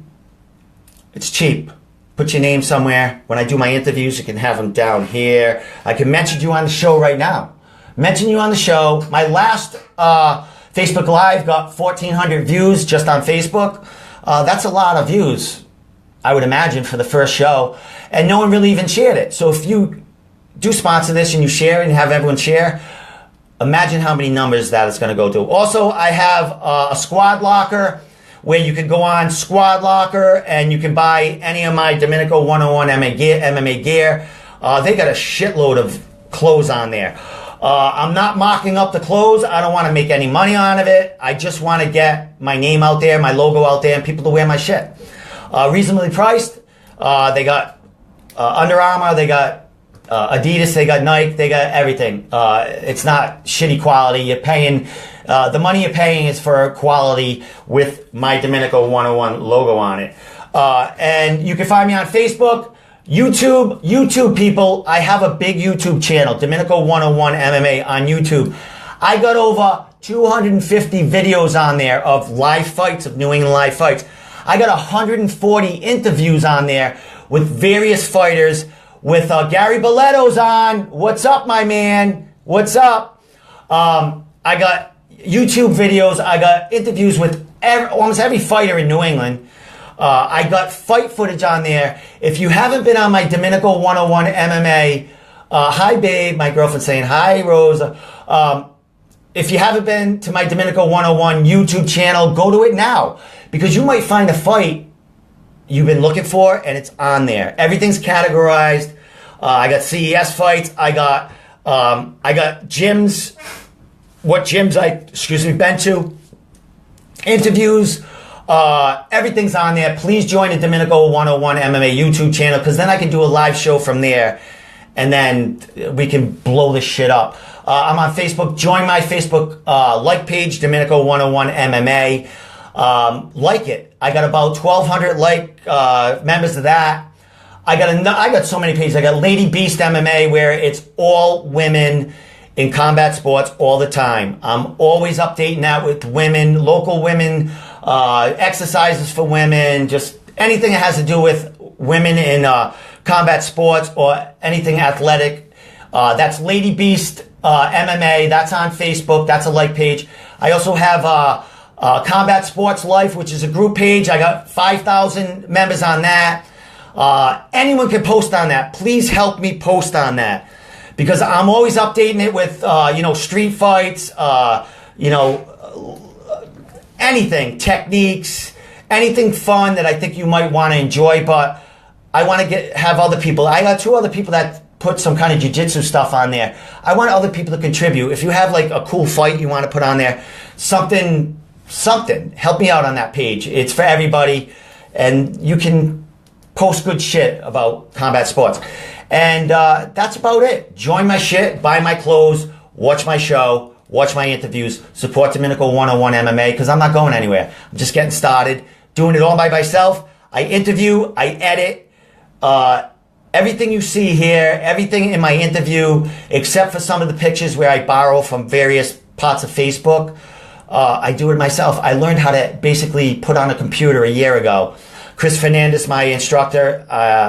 it's cheap. Put your name somewhere. When I do my interviews, you can have them down here. I can mention you on the show right now. Mention you on the show. My last Facebook Live got 1,400 views just on Facebook. That's a lot of views, I would imagine, for the first show. And no one really even shared it. So if you do sponsor this and you share it and have everyone share, imagine how many numbers that is going to go to. Also, I have a Squad Locker where you can go on Squad Locker and you can buy any of my Domenico 101 MMA gear. They got a shitload of clothes on there. I'm not mocking up the clothes. I don't want to make any money out of it. I just want to get my name out there, my logo out there, and people to wear my shit. Reasonably priced. They got Under Armour, they got Adidas, they got Nike, they got everything. It's not shitty quality. You're paying, the money you're paying is for quality with my Domenico 101 logo on it. And you can find me on Facebook, YouTube people. I have a big YouTube channel, Domenico 101 MMA on YouTube. I got over 250 videos on there of live fights, of New England live fights. I got 140 interviews on there with various fighters, with Gary Boletto's on. What's up, my man? What's up? I got YouTube videos. I got interviews with almost every fighter in New England. I got fight footage on there. If you haven't been on my Domenico 101 MMA, hi, babe. My girlfriend's saying hi, Rosa. If you haven't been to my Domenico 101 YouTube channel, go to it now. Because you might find a fight you've been looking for, and it's on there. Everything's categorized. I got CES fights. I got gyms. What gyms I been to. Interviews. Everything's on there. Please join the Domenico 101 MMA YouTube channel, because then I can do a live show from there, and then we can blow this shit up. I'm on Facebook. Join my Facebook like page, Domenico 101 MMA. Like it. I got about 1,200 members of that. I got so many pages. I got Lady Beast MMA, where it's all women in combat sports all the time. I'm always updating that with women, local women, exercises for women, just anything that has to do with women in combat sports or anything athletic. That's Lady Beast MMA. That's on Facebook. That's a like page. I also have Combat Sports Life, which is a group page. I got 5,000 members on that. Anyone can post on that. Please help me post on that, because I'm always updating it with, street fights, anything, techniques, anything fun that I think you might want to enjoy. But I want to have other people. I got 2 other people that put some kind of jiu-jitsu stuff on there. I want other people to contribute. If you have like a cool fight you want to put on there, something, help me out on that page. It's for everybody, and you can post good shit about combat sports. And that's about it. Join my shit, buy my clothes, watch my show. watch my interviews, support Domenico 101 MMA, because I'm not going anywhere. I'm just getting started, doing it all by myself. I interview, I edit, everything you see here, everything in my interview, except for some of the pictures where I borrow from various parts of Facebook, I do it myself. I learned how to basically put on a computer a year ago. Chris Fernandez, my instructor,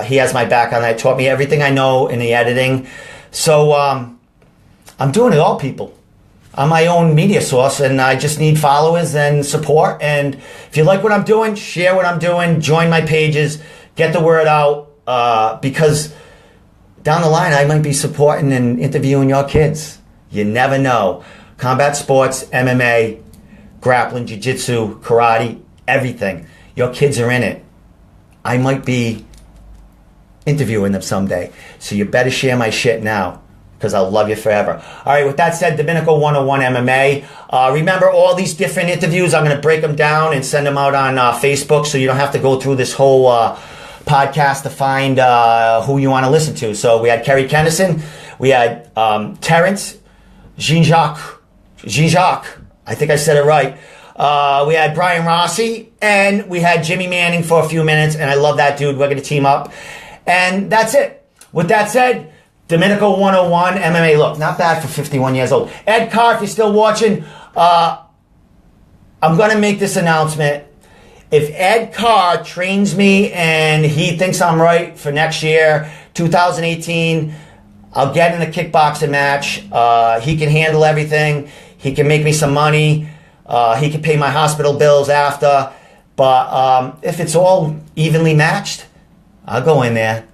he has my back on that. Taught me everything I know in the editing. So I'm doing it all, people. I'm my own media source, and I just need followers and support. And if you like what I'm doing, share what I'm doing, join my pages, get the word out, because down the line I might be supporting and interviewing your kids. You never know. Combat sports, MMA, grappling, jiu-jitsu, karate, everything. Your kids are in it. I might be interviewing them someday. So you better share my shit now, because I'll love you forever. All right, with that said, Domenico 101 MMA. Remember, all these different interviews, I'm going to break them down and send them out on Facebook, so you don't have to go through this whole podcast to find who you want to listen to. So we had Kerri Kenneson. We had Terrance, Jean-Jacques. I think I said it right. We had Bryan Rossi, and we had Jimmy Manning for a few minutes, and I love that dude. We're going to team up. And that's it. With that said, Domenico 101 MMA. Look, not bad for 51 years old. Ed Carr, if you're still watching, I'm going to make this announcement. If Ed Carr trains me and he thinks I'm right for next year, 2018, I'll get in a kickboxing match. He can handle everything. He can make me some money. He can pay my hospital bills after. But if it's all evenly matched, I'll go in there.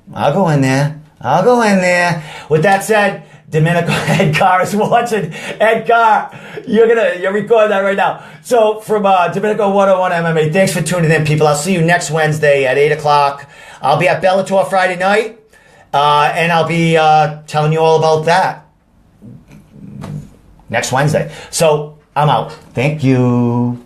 With that said, Domenico, Ed Carr is watching. Ed Carr, you're recording that right now. So from Domenico 101 MMA, thanks for tuning in, people. I'll see you next Wednesday at 8 o'clock. I'll be at Bellator Friday night, and I'll be telling you all about that next Wednesday. So I'm out. Thank you.